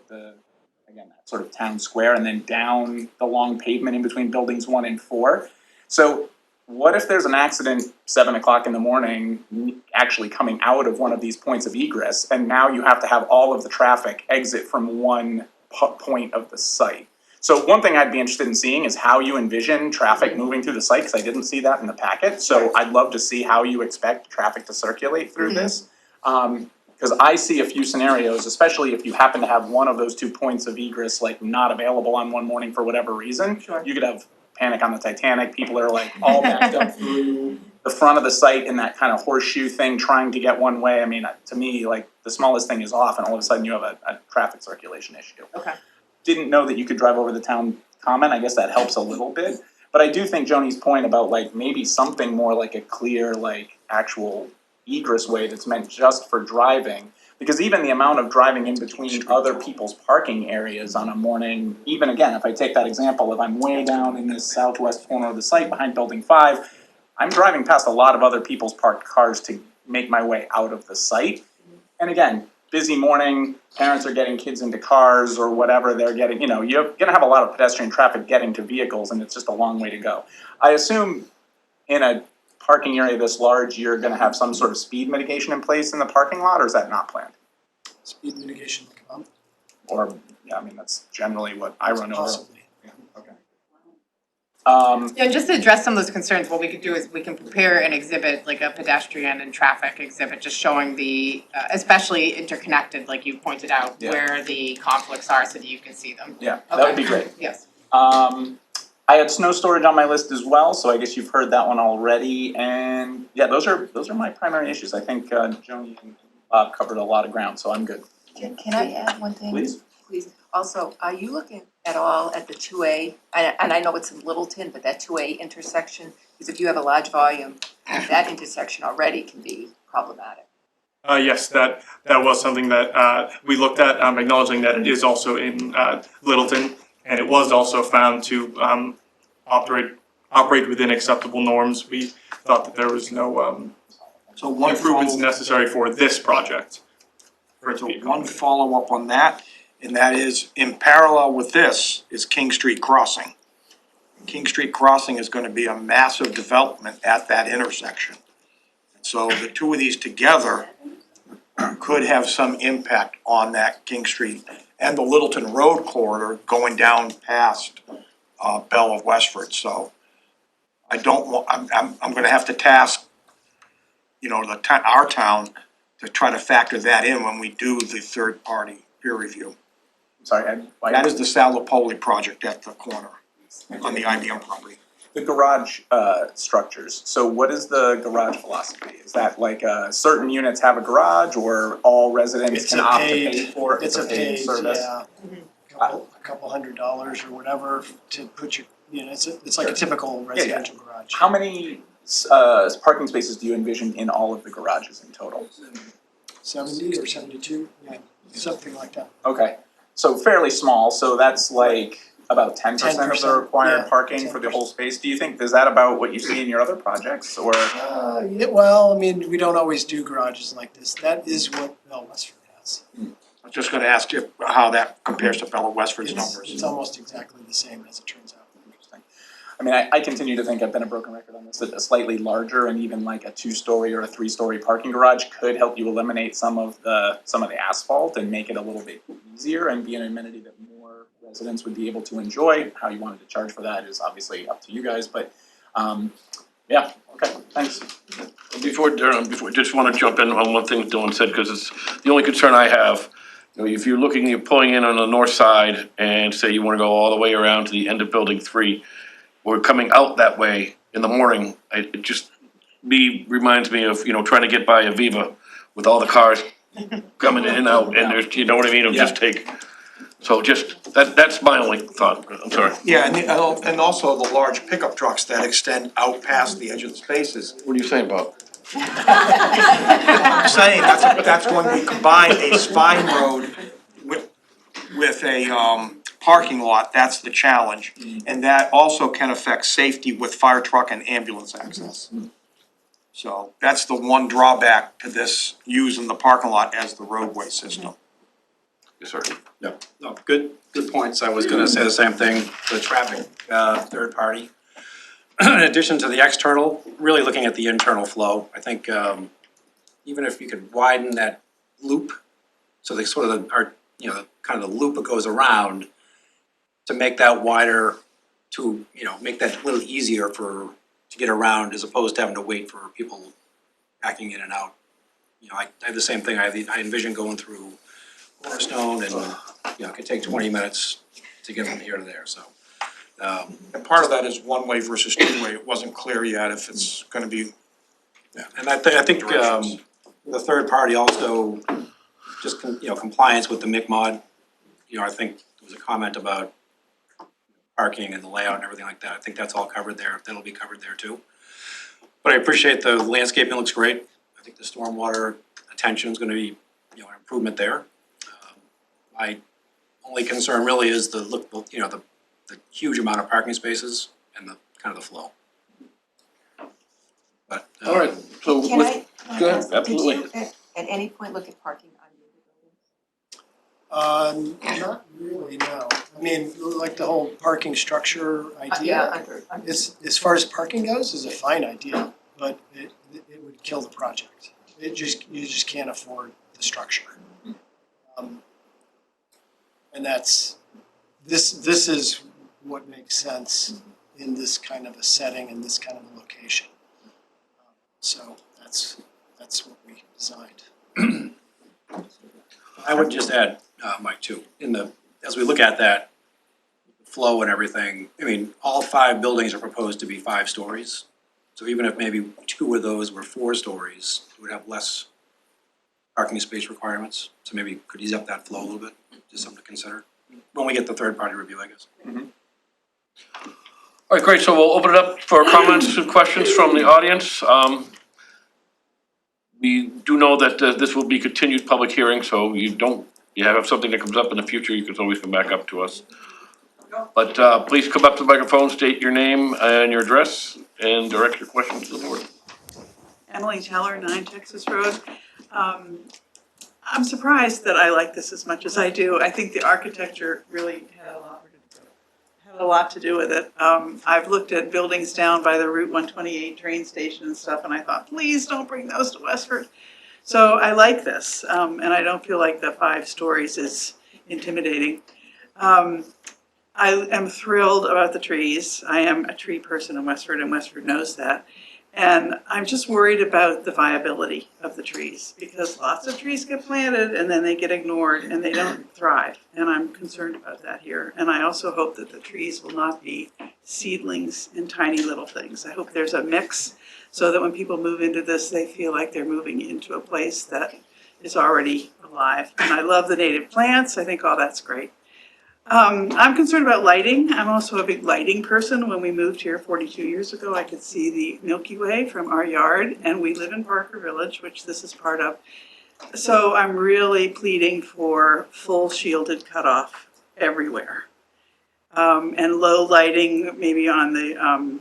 again, that sort of town square and then down the long pavement in between buildings 1 and 4. So what if there's an accident 7 o'clock in the morning actually coming out of one of these points of egress, and now you have to have all of the traffic exit from one point of the site? So one thing I'd be interested in seeing is how you envision traffic moving through the site, because I didn't see that in the packet. So I'd love to see how you expect traffic to circulate through this. Because I see a few scenarios, especially if you happen to have one of those 2 points of egress like not available on one morning for whatever reason. Sure. You could have panic on the Titanic, people are like all backed up through the front of the site in that kind of horseshoe thing trying to get one way. I mean, to me, like the smallest thing is off and all of a sudden you have a traffic circulation issue. Okay. Didn't know that you could drive over the town common, I guess that helps a little bit. But I do think Joni's point about like maybe something more like a clear, like actual egress way that's meant just for driving. Because even the amount of driving in between other people's parking areas on a morning, even again, if I take that example, if I'm way down in this southwest corner of the site behind building 5, I'm driving past a lot of other people's parked cars to make my way out of the site. And again, busy morning, parents are getting kids into cars or whatever they're getting, you know, you're gonna have a lot of pedestrian traffic getting to vehicles and it's just a long way to go. I assume in a parking area this large, you're gonna have some sort of speed mitigation in place in the parking lot, or is that not planned? Speed mitigation, Or, yeah, I mean, that's generally what I run over. possibly. Yeah, okay. Yeah, just to address some of those concerns, what we could do is we can prepare an exhibit, like a pedestrian and traffic exhibit, just showing the, especially interconnected, like you pointed out, Yeah. where the conflicts are so that you can see them. Yeah, that would be great. Yes. I had snow storage on my list as well, so I guess you've heard that one already, and yeah, those are my primary issues. I think Joni and Bob covered a lot of ground, so I'm good. Can I add one thing? Please. Please. Also, are you looking at all at the 2A? And I know it's in Littleton, but that 2A intersection, because if you have a large volume, that intersection already can be problematic. Yes, that was something that we looked at, acknowledging that it is also in Littleton, and it was also found to operate within acceptable norms. We thought that there was no So one improvements follow- necessary for this project. So one follow-up on that, and that is, in parallel with this, is King Street Crossing. King Street Crossing is gonna be a massive development at that intersection. So the two of these together could have some impact on that King Street and the Littleton Road corridor going down past Bell of Westford, so I don't want, I'm gonna have to task, our town to try to factor that in when we do the third-party peer review. Sorry, Ed. That is the Salopoli project at the corner on the IBM property. The garage structures, so what is the garage philosophy? Is that like certain units have a garage or all residents It's can a opt to paid- pay for it? It's a paid, service? yeah. A couple $100 or whatever to put your, it's like a typical residential garage. How many parking spaces do you envision in all of the garages in total? 70 or 72, yeah, something like that. Okay, so fairly small, so that's like about 10% of the 10%, required yeah, parking for the 10%. whole space? Do you think, is that about what you see in your other projects, or? Yeah, well, I mean, we don't always do garages like this. That is what Bell Westford has. I was just gonna ask you how that compares to Bella Westford's numbers. It's almost exactly the same as it turns out. Interesting. I mean, I continue to think, I've been a broken record on this, that a slightly larger and even like a 2-story or a 3-story parking garage could help you eliminate some of the asphalt and make it a little bit easier and be an amenity that more residents would be able to enjoy. How you wanted to charge for that is obviously up to you guys, but yeah, okay, thanks. Before, just wanna jump in on one thing Dylan said, because it's the only concern I have. If you're pulling in on the north side and say you wanna go all the way around to the end of building 3, or coming out that way in the morning, it just reminds me of, trying to get by Aviva with all the cars coming in and out, and there's, you know what I mean, that's my only thought, I'm sorry. Yeah, and also the large pickup trucks that extend out past the edge of the spaces. What are you saying, Bob? I'm saying, that's when we combine a spine road with a, parking lot, that's the challenge. And that also can affect safety with fire truck and ambulance access. So that's the one drawback to this using the parking lot as the roadway system. Yes, sir. Yeah, no, good points. I was gonna say the same thing, the traffic, third party. In addition to the external, really looking at the internal flow, I think, even if you could widen that loop, so they sort of kind of the loop that goes around, to make that wider, to, make that a little easier to get around, as opposed to having to wait for people backing in and out. I have the same thing, I envision going through Cornerstone and, it could take 20 minutes to get from here to there, so. And part of that is one-way versus two-way. It wasn't clear yet if it's gonna be. Yeah, and I think, the third party also, just, compliance with the MICMOD. I think there was a comment about parking and the layout and everything like that. I think that's all covered there. That'll be covered there too. But I appreciate the landscaping looks great. I think the stormwater attention is gonna be, an improvement there. My only concern really is the look, the huge amount of parking spaces and the kind of the flow. But, All right, so Can I go ahead, ask, absolutely. did you at any point look at parking on your buildings? Not really, no. I mean, like the whole parking structure Yeah, idea, under. as far as parking goes, is a fine idea, but it would kill the project. You just can't afford the structure. And this is what makes sense in this kind of a setting, in this kind of a location. So that's what we designed. I would just add, Mike, too, as we look at that flow and everything, I mean, all 5 buildings are proposed to be 5 stories. So even if maybe 2 of those were 4 stories, it would have less parking space requirements, so maybe could ease up that flow a little bit, just something to consider. When we get the third-party review, I guess. All right, great, so we'll open it up for comments and questions from the audience. We do know that this will be continued public hearing, so you have something that comes up in the future, you can always come back up to us. But please come up to the microphone, state your name and your address, and direct your questions to the board. Emily Teller, 9 Texas Road. I'm surprised that I like this as much as I do. I think the architecture really had a lot to do with it. I've looked at buildings down by the Route 128 train station and stuff, and I thought, please don't bring those to Westford. So I like this, and I don't feel like the 5 stories is intimidating. I am thrilled about the trees. I am a tree person in Westford, and Westford knows that. And I'm just worried about the viability of the trees, because lots of trees get planted and then they get ignored and they don't thrive. And I'm concerned about that here. And I also hope that the trees will not be seedlings and tiny little things. I hope there's a mix so that when people move into this, they feel like they're moving into a place that is already alive. And I love the native plants. I think all that's great. I'm concerned about lighting. I'm also a big lighting person. When we moved here 42 years ago, I could see the Milky Way from our yard, and we live in Parker Village, which this is part of. So I'm really pleading for full shielded cutoff everywhere. And low lighting maybe on the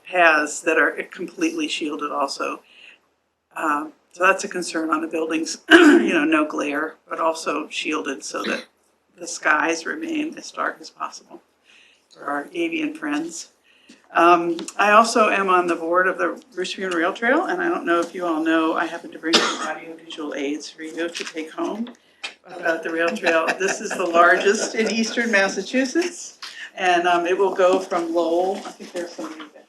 paths that are completely shielded also. So that's a concern on the buildings, no glare, but also shielded so that the skies remain as dark as possible for our avian friends. I also am on the board of the Richmond Rail Trail, and I don't know if you all know, I happen to bring some audiovisual aids for you to take home about the rail trail. This is the largest in eastern Massachusetts, and it will go from Lowell, I think there's somebody there.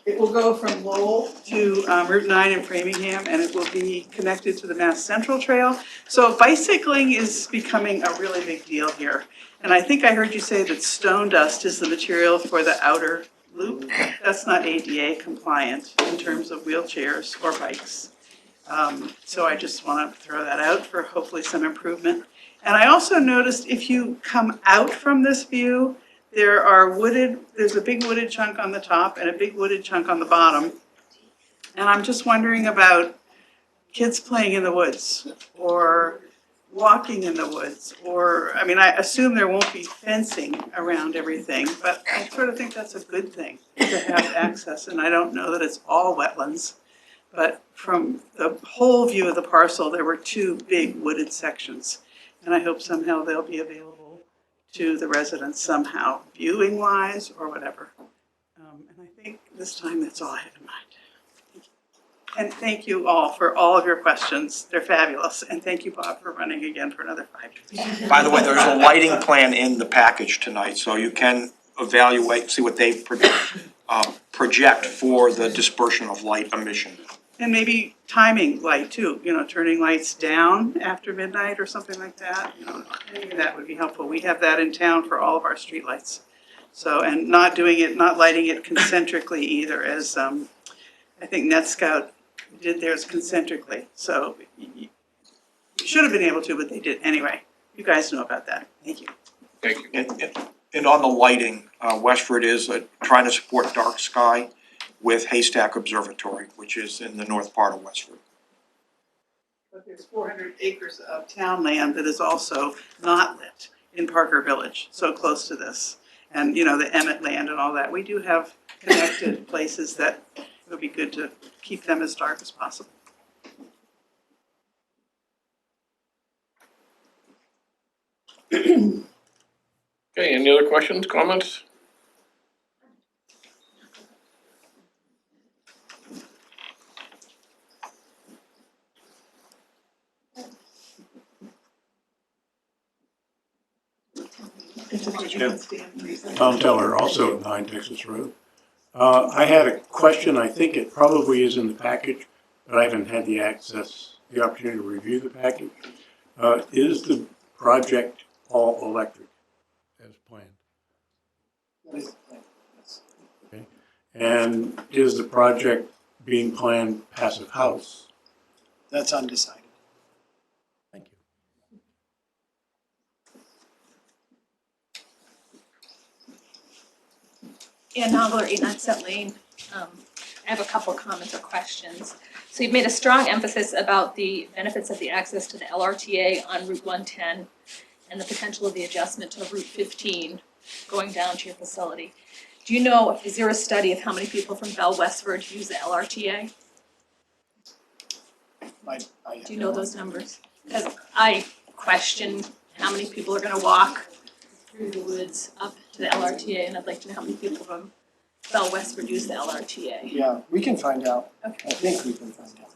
It will go from Lowell to Route 9 in Framingham, and it will be connected to the Mass Central Trail. So bicycling is becoming a really big deal here. And I think I heard you say that stone dust is the material for the outer loop. That's not ADA compliant in terms of wheelchairs or bikes. So I just want to throw that out for hopefully some improvement. And I also noticed if you come out from this view, there's a big wooded chunk on the top and a big wooded chunk on the bottom. And I'm just wondering about kids playing in the woods or walking in the woods, I assume there won't be fencing around everything, but I sort of think that's a good thing to have access. And I don't know that it's all wetlands, but from the whole view of the parcel, there were 2 big wooded sections. And I hope somehow they'll be available to the residents somehow, viewing wise or whatever. And I think this time that's all I have in mind. And thank you all for all of your questions. They're fabulous. And thank you, Bob, for running again for another 5 years. By the way, there's a lighting plan in the package tonight, so you can evaluate, see what they project for the dispersion of light emission. And maybe timing light too, turning lights down after midnight or something like that. Any of that would be helpful. We have that in town for all of our streetlights. So, and not lighting it concentrically either, as I think NetScout did theirs concentrically. So you should have been able to, but they did. Anyway, you guys know about that. Thank you. Thank you. And on the lighting, Westford is trying to support dark sky with Haystack Observatory, which is in the north part of Westford. But there's 400 acres of town land that is also not lit in Parker Village, so close to this. And, the Emmett land and all that. We do have connected places that it would be good to keep them as dark as possible. Okay, any other questions, comments? Tom Teller, also at 9 Texas Road. I had a question, I think it probably is in the package, but I haven't had the opportunity to review the package. Is the project all electric as planned? Okay. And is the project being planned passive house? That's undecided. Ann Noveler, 8 Sunset Lane. I have a couple comments or questions. So you've made a strong emphasis about the benefits of the access to the LRTA on Route 110 and the potential of the adjustment to Route 15 going down to your facility. Do you know, is there a study of how many people from Bell Westford use the LRTA? Do you know those numbers? Because I question how many people are gonna walk through the woods up to the LRTA, and I'd like to know how many people from Bell Westford use the LRTA. Yeah, we can find out. Okay. I think we can find out.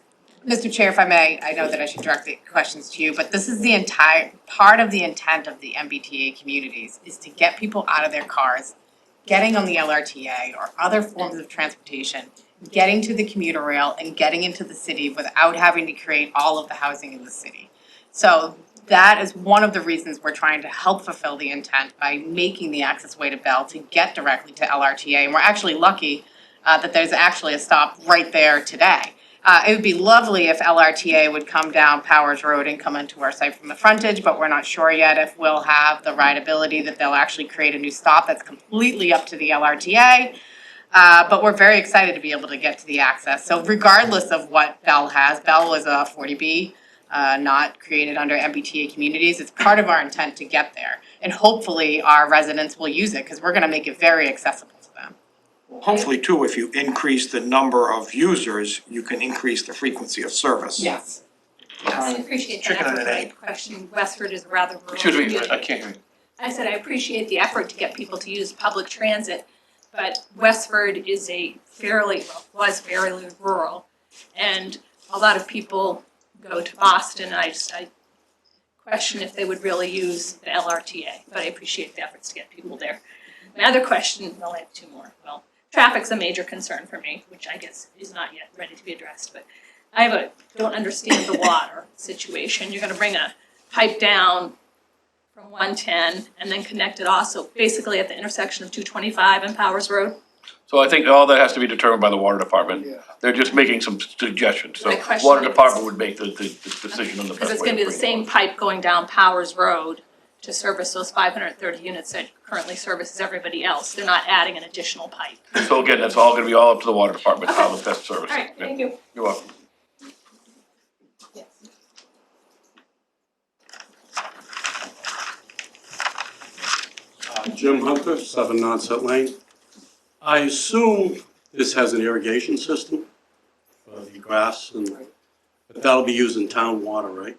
Mr. Chair, if I may, I know that I should direct the questions to you, but this is the entire, part of the intent of the MBTA communities is to get people out of their cars, getting on the LRTA or other forms of transportation, getting to the commuter rail and getting into the city without having to create all of the housing in the city. So that is one of the reasons we're trying to help fulfill the intent by making the access way to Bell to get directly to LRTA. And we're actually lucky that there's actually a stop right there today. It would be lovely if LRTA would come down Powers Road and come into our site from the frontage, but we're not sure yet if we'll have the rideability that they'll actually create a new stop that's completely up to the LRTA. But we're very excited to be able to get to the access. So regardless of what Bell has, Bell was a 40B, not created under MBTA communities. It's part of our intent to get there. And hopefully our residents will use it because we're gonna make it very accessible to them. Hopefully too, if you increase the number of users, you can increase the frequency of service. Yes. I appreciate that Chicken and effort, an but I egg. question Westford is a rather rural Excuse me, community. I can't hear you. I said I appreciate the effort to get people to use public transit, but Westford is was fairly rural. And a lot of people go to Boston, and I question if they would really use the LRTA, but I appreciate the efforts to get people there. My other question, well, I have two more. Well, traffic's a major concern for me, which I guess is not yet ready to be addressed, but don't understand the water situation. You're gonna bring a pipe down from 110 and then connect it also basically at the intersection of 225 and Powers Road? So I think all that has to be determined by the water department. Yeah. They're just making some suggestions, so My question water is- department would make the decision on the best way. Because it's gonna be the bring it same on. pipe going down Powers Road to service those 530 units that currently services everybody else. They're not adding an additional pipe. So again, that's all gonna be all up to the water department, how the best service. All right, thank you. You're welcome. Jim Hunter, 7 Onset Lane. I assume this has an irrigation system for the grass and, but that'll be using town water, right?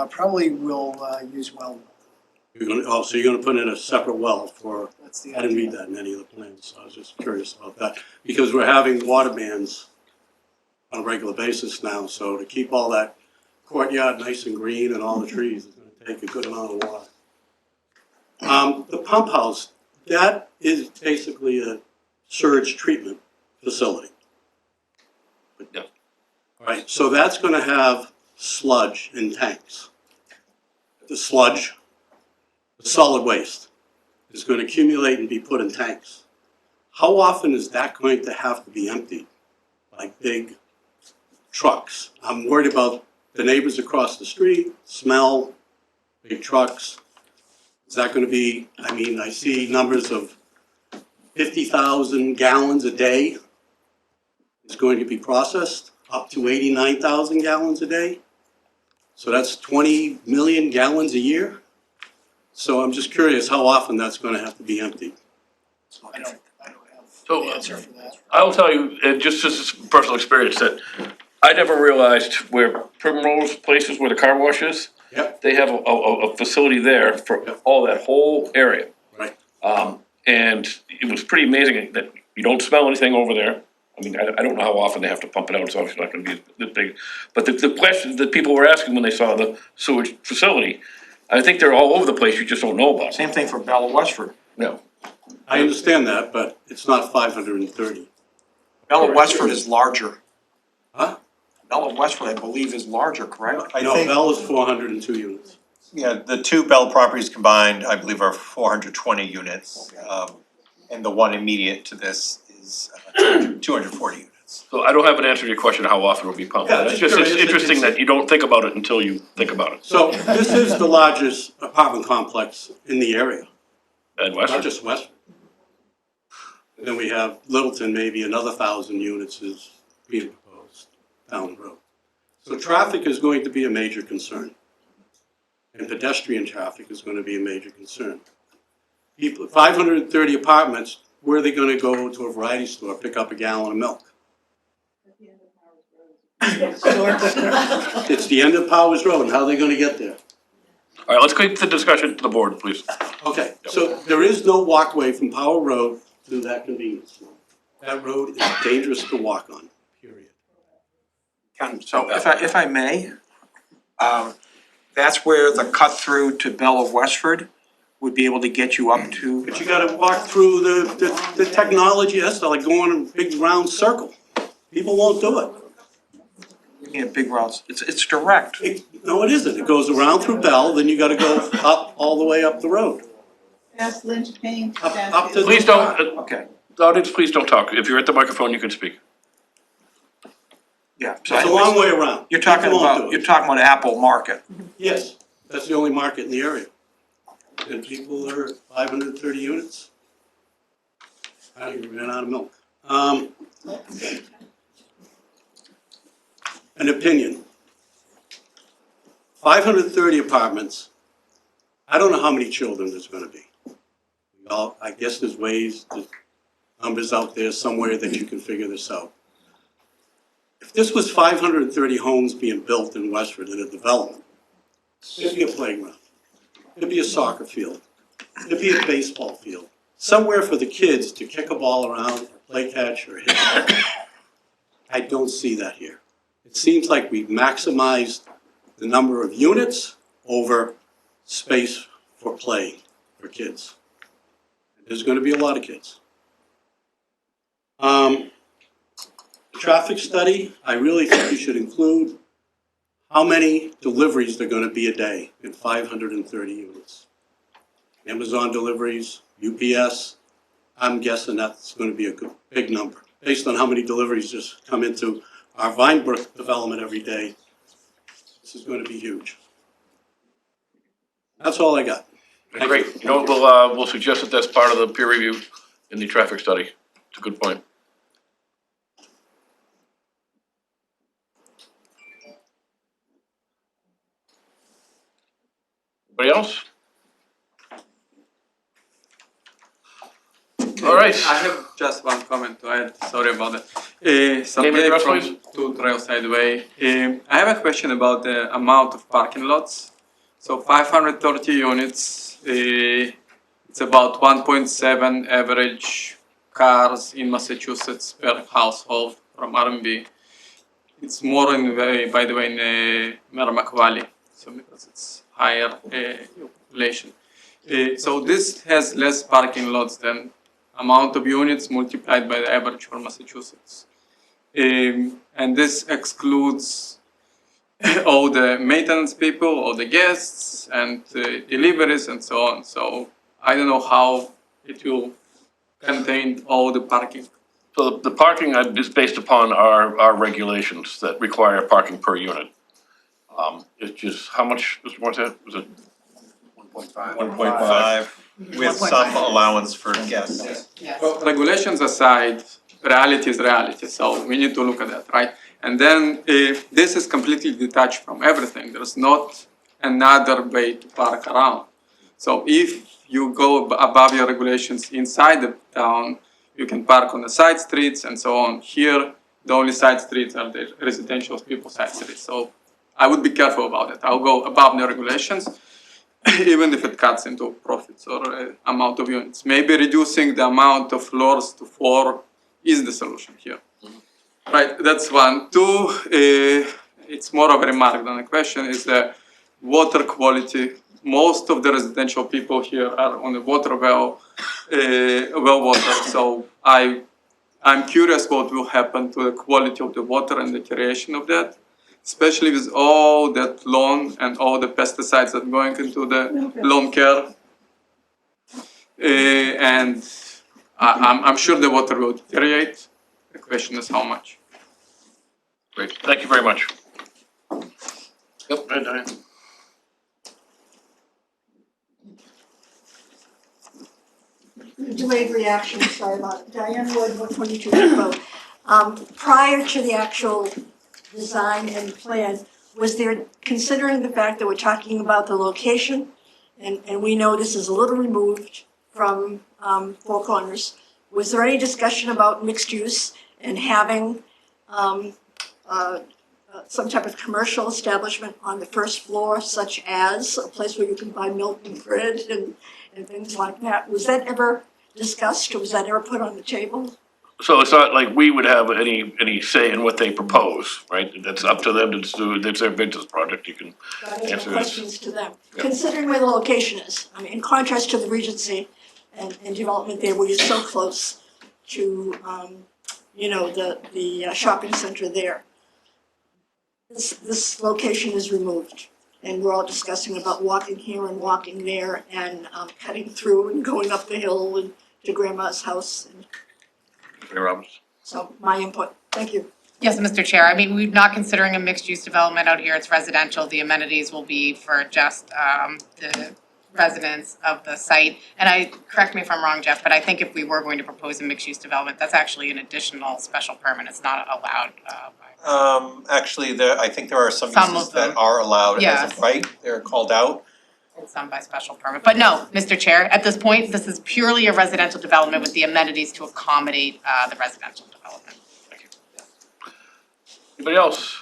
Probably will use well. So you're gonna put in a separate well for, That's the I didn't read that in any of the plans, so I was just curious about that. Because we're having water bans on a regular basis now, so to keep all that courtyard nice and green and all the trees is gonna take a good amount of water. The pump house, that is basically a surge treatment facility. Yeah. Right, so that's gonna have sludge in tanks. The sludge, the solid waste, is gonna accumulate and be put in tanks. How often is that going to have to be emptied by big trucks? I'm worried about the neighbors across the street, smell, big trucks. Is that gonna be, I mean, I see numbers of 50,000 gallons a day is going to be processed, up to 89,000 gallons a day. So that's 20 million gallons a year. So I'm just curious how often that's gonna have to be emptied. I don't have So, the answer for that. I will tell you, just as personal experience, that I never realized where Primrose places where the car wash is. Yep. They have a facility there for all that whole area. Right. And it was pretty amazing that you don't smell anything over there. I mean, I don't know how often they have to pump it out, it's obviously not gonna be this big. But the question that people were asking when they saw the sewage facility, I think they're all over the place, you just don't know about. Same thing for Bella Westford. No. I understand that, but it's not 530. Bella Westford is larger. Huh? Bella Westford, I believe, is larger, correct? No, Bell is 402 units. Yeah, the two Bell properties combined, I believe, are 420 units. And the one immediate to this is 240 units. So I don't have an answer to your question, how often it will be pumped. Yeah, It's just just, it's curious. interesting that you don't think about it until you think about it. So this is the largest apartment complex in the area, And not Westford, just Westford. And then we have Littleton, maybe another 1,000 units is being proposed down the road. So traffic is going to be a major concern. And pedestrian traffic is going to be a major concern. People, 530 apartments, where are they going to go to a variety store, pick up a gallon of milk? It's the end of Powers Road, and how are they going to get there? All right, let's keep the discussion to the board, please. Okay, so there is no walkway from Power Road to that convenience store. That road is dangerous to walk on, period. So if I may, that's where the cut through to Bell of Westford would be able to get you up to. But you gotta walk through the technology, that's like going in a big round circle. People won't do it. Yeah, big routes. It's direct. No, it isn't. It goes around through Bell, then you gotta go up, all the way up the road. That's linchpin. Up to. Please don't, Okay. the audience, please don't talk. If you're at the microphone, you can speak. Yeah. It's a long way around. You're talking People won't do about, it. you're talking about Apple Market. Yes, that's the only market in the area. And people are 530 units. I don't even ran out of milk. An opinion. 530 apartments. I don't know how many children there's gonna be. Well, I guess there's ways, there's numbers out there somewhere that you can figure this out. If this was 530 homes being built in Westford in a development, there'd be a playground, there'd be a soccer field, there'd be a baseball field, somewhere for the kids to kick a ball around, or play catch, or hit a ball. I don't see that here. It seems like we've maximized the number of units over space for play for kids. There's gonna be a lot of kids. Traffic study, I really think you should include how many deliveries there are gonna be a day in 530 units. Amazon deliveries, UPS, I'm guessing that's gonna be a good, big number. Based on how many deliveries just come into our Vinebrook development every day, this is gonna be huge. That's all I got. Thank Great. you. You know, we'll suggest that that's part of the peer review in the traffic study. It's a good point. Anybody else? All right. I have just one comment to add, sorry about that. Name and address, please. 2 Trailside Way. I have a question about the amount of parking lots. So 530 units, it's about 1.7 average cars in Massachusetts per household from R&B. It's more in by the way, in Merrimack Valley, so because it's higher population. So this has less parking lots than amount of units multiplied by the average for Massachusetts. And this excludes all the maintenance people, all the guests, and deliveries and so on. So I don't know how it will contain all the parking. So the parking is based upon our regulations that require parking per unit. It's just, how much, Mr. Morissette, was it? 1.5. 1.5 with some allowance for guests. Well, regulations aside, reality is reality, so we need to look at that, right? And then if this is completely detached from everything, there's not another way to park around. So if you go above your regulations inside the town, you can park on the side streets and so on. Here, the only side streets are the residential people side streets. So I would be careful about it. I'll go above the regulations, even if it cuts into profits or amount of units. Maybe reducing the amount of floors to 4 is the solution here. Right, that's one. 2, it's more of a remark than a question, is the water quality. Most of the residential people here are on the water well water. So I'm curious what will happen to the quality of the water and the creation of that, especially with all that lawn and all the pesticides that are going into the lawn care. And I'm sure the water will deteriorate. The question is how much. Great, thank you very much. Yep, and Diane. delayed reaction, sorry about it. Diane Wood, 122 Depot. Prior to the actual design and plan, was there, considering the fact that we're talking about the location, and we know this is a little removed from Four Corners, was there any discussion about mixed use and having some type of commercial establishment on the first floor, such as a place where you can buy milk and bread and things like that? Was that ever discussed, or was that ever put on the table? So it's not like we would have any say in what they propose, right? That's up to them to do, that's their business project, you can That is answer my this. questions to them. Yeah. Considering where the location is, I mean, in contrast to the Regency and development there, where you're so close to, the shopping center there. This location is removed, and we're all discussing about walking here and walking there and cutting through and going up the hill and to Grandma's house. And Mayor Roberts. so my input, thank you. Yes, Mr. Chair, I mean, we're not considering a mixed-use development out here, it's residential, the amenities will be for just the residents of the site. And correct me if I'm wrong, Jeff, but I think if we were going to propose a mixed-use development, that's actually an additional special permit, it's not allowed by. Actually, I think there are some Some uses of them. that are allowed as Yes. of right, they're called out. And some by special permit, but no, Mr. Chair, at this point, this is purely a residential development with the amenities to accommodate the residential development. Anybody else?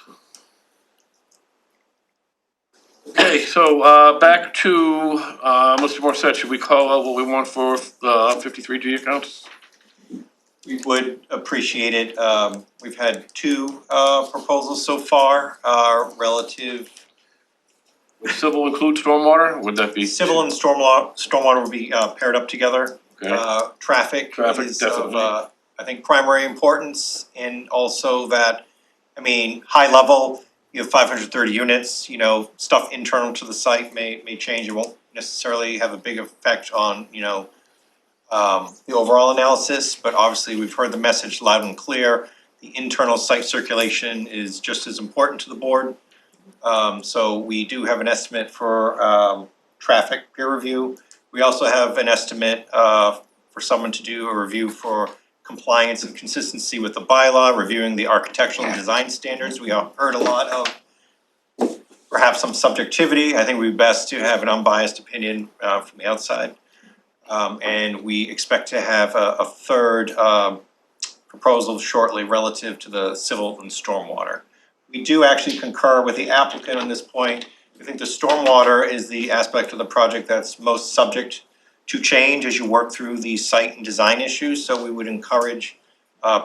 Okay, so, back to, Mr. Morissette, should we call out what we want for the 53G accounts? We would appreciate it. We've had two proposals so far, relative. Would civil include stormwater, or would that be? Civil and stormwater would be paired up together. Okay. Traffic is definitely. of, I think, primary importance, and also that, I mean, high level, you have 530 units, stuff internal to the site may change. It won't necessarily have a big effect on, the overall analysis, but obviously we've heard the message loud and clear. The internal site circulation is just as important to the board. So we do have an estimate for traffic peer review. We also have an estimate for someone to do a review for compliance and consistency with the bylaw, reviewing the architectural and design standards. We have heard a lot of perhaps some subjectivity. I think it would be best to have an unbiased opinion from the outside. And we expect to have a third proposal shortly relative to the civil and stormwater. We do actually concur with the applicant on this point. We think the stormwater is the aspect of the project that's most subject to change as you work through the site and design issues. So we would encourage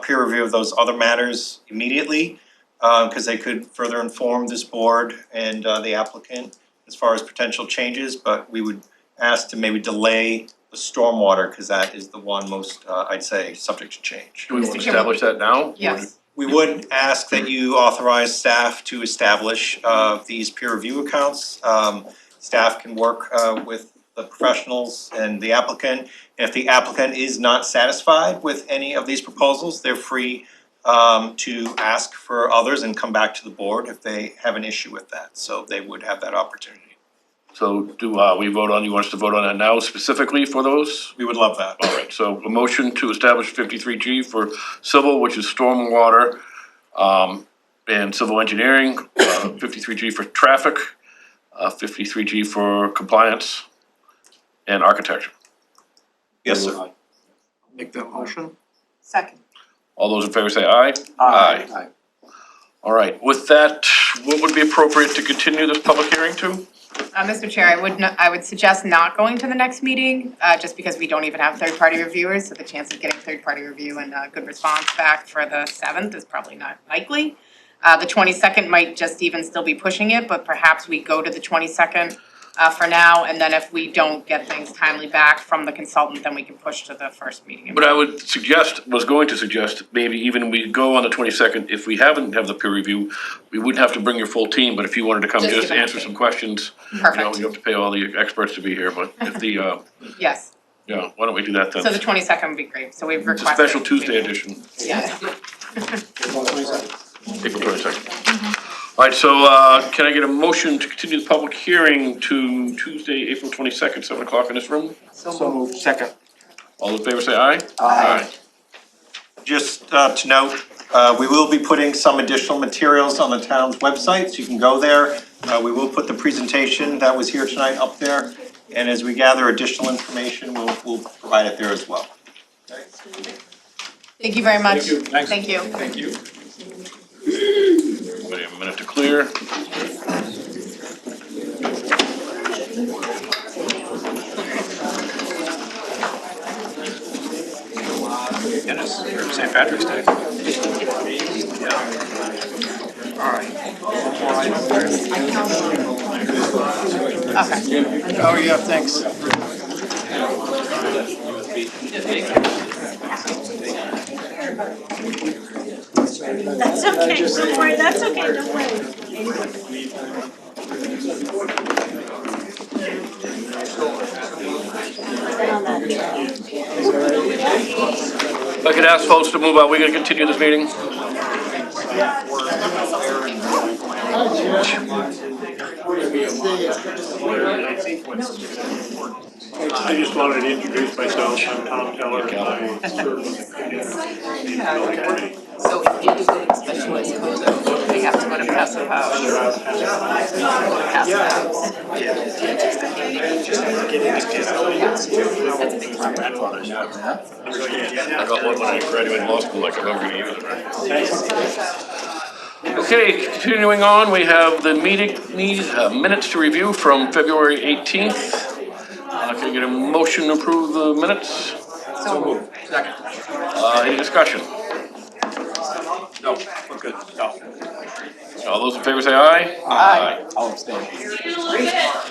peer review of those other matters immediately, because they could further inform this board and the applicant as far as potential changes. But we would ask to maybe delay the stormwater, because that is the one most, I'd say, subject to change. Do we want to establish that now? Yes. We would ask that you authorize staff to establish these peer review accounts. Staff can work with the professionals and the applicant. If the applicant is not satisfied with any of these proposals, they're free to ask for others and come back to the board if they have an issue with that. So they would have that opportunity. So do we vote on, you want us to vote on that now specifically for those? We would love that. All right, so a motion to establish 53G for civil, which is stormwater, and civil engineering, 53G for traffic, 53G for compliance, and architecture. Yes, sir. Make that motion. Second. All those in favor say aye? Aye. All right, with that, what would be appropriate to continue this public hearing to? Mr. Chair, I would suggest not going to the next meeting, just because we don't even have third-party reviewers, so the chance of getting third-party review and a good response back for the 7th is probably not likely. The 22nd might just even still be pushing it, but perhaps we go to the 22nd for now, and then if we don't get things timely back from the consultant, then we can push to the first meeting. But I was going to suggest, maybe even we go on the 22nd, if we haven't have the peer review, we wouldn't have to bring your full team, but if you wanted to come just answer some questions, Perfect. you have to pay all the experts to be here, but if the, Yes, yeah, why don't we do that then? so the 22nd would be great, so we've It's a requested. special Tuesday edition, Yeah. April 22nd. All right, so can I get a motion to continue the public hearing to Tuesday, April 22nd, 7 o'clock in this room? So moved. Second. All those in favor say aye. Aye. Just to note, we will be putting some additional materials on the town's website, so you can go there. We will put the presentation that was here tonight up there, and as we gather additional information, we'll provide it there as well. Thank you very much. Thank you. Thanks. Thank you. Thank you. Wait a minute to clear. Dennis, for St. Patrick's Day. Okay. Oh, yeah, thanks. That's okay, don't worry, that's okay, don't worry. If I could ask folks to move on, we're gonna continue this meeting. I just wanted to introduce myself. I'm Tom Teller. I serve on the committee. So if you do go to the specialized code, they have to go to passive house. Passive house. That's a big problem. I got one when I graduated law school, like I remember you using it. Okay, continuing on, we have the meeting, minutes to review from February 18th. Can I get a motion to approve the minutes? So moved. Second. Any discussion? No, we're good. No. All those in favor say aye. Aye. I'll abstain.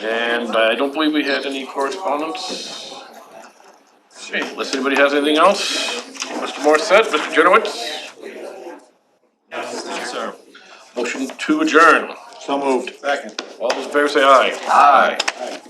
And I don't believe we had any correspondence. Okay, unless anybody has anything else. Mr. Morissette, Mr. Jenowitz? Yes, sir. Motion to adjourn. So moved. Second. All those in favor say aye. Aye. Aye.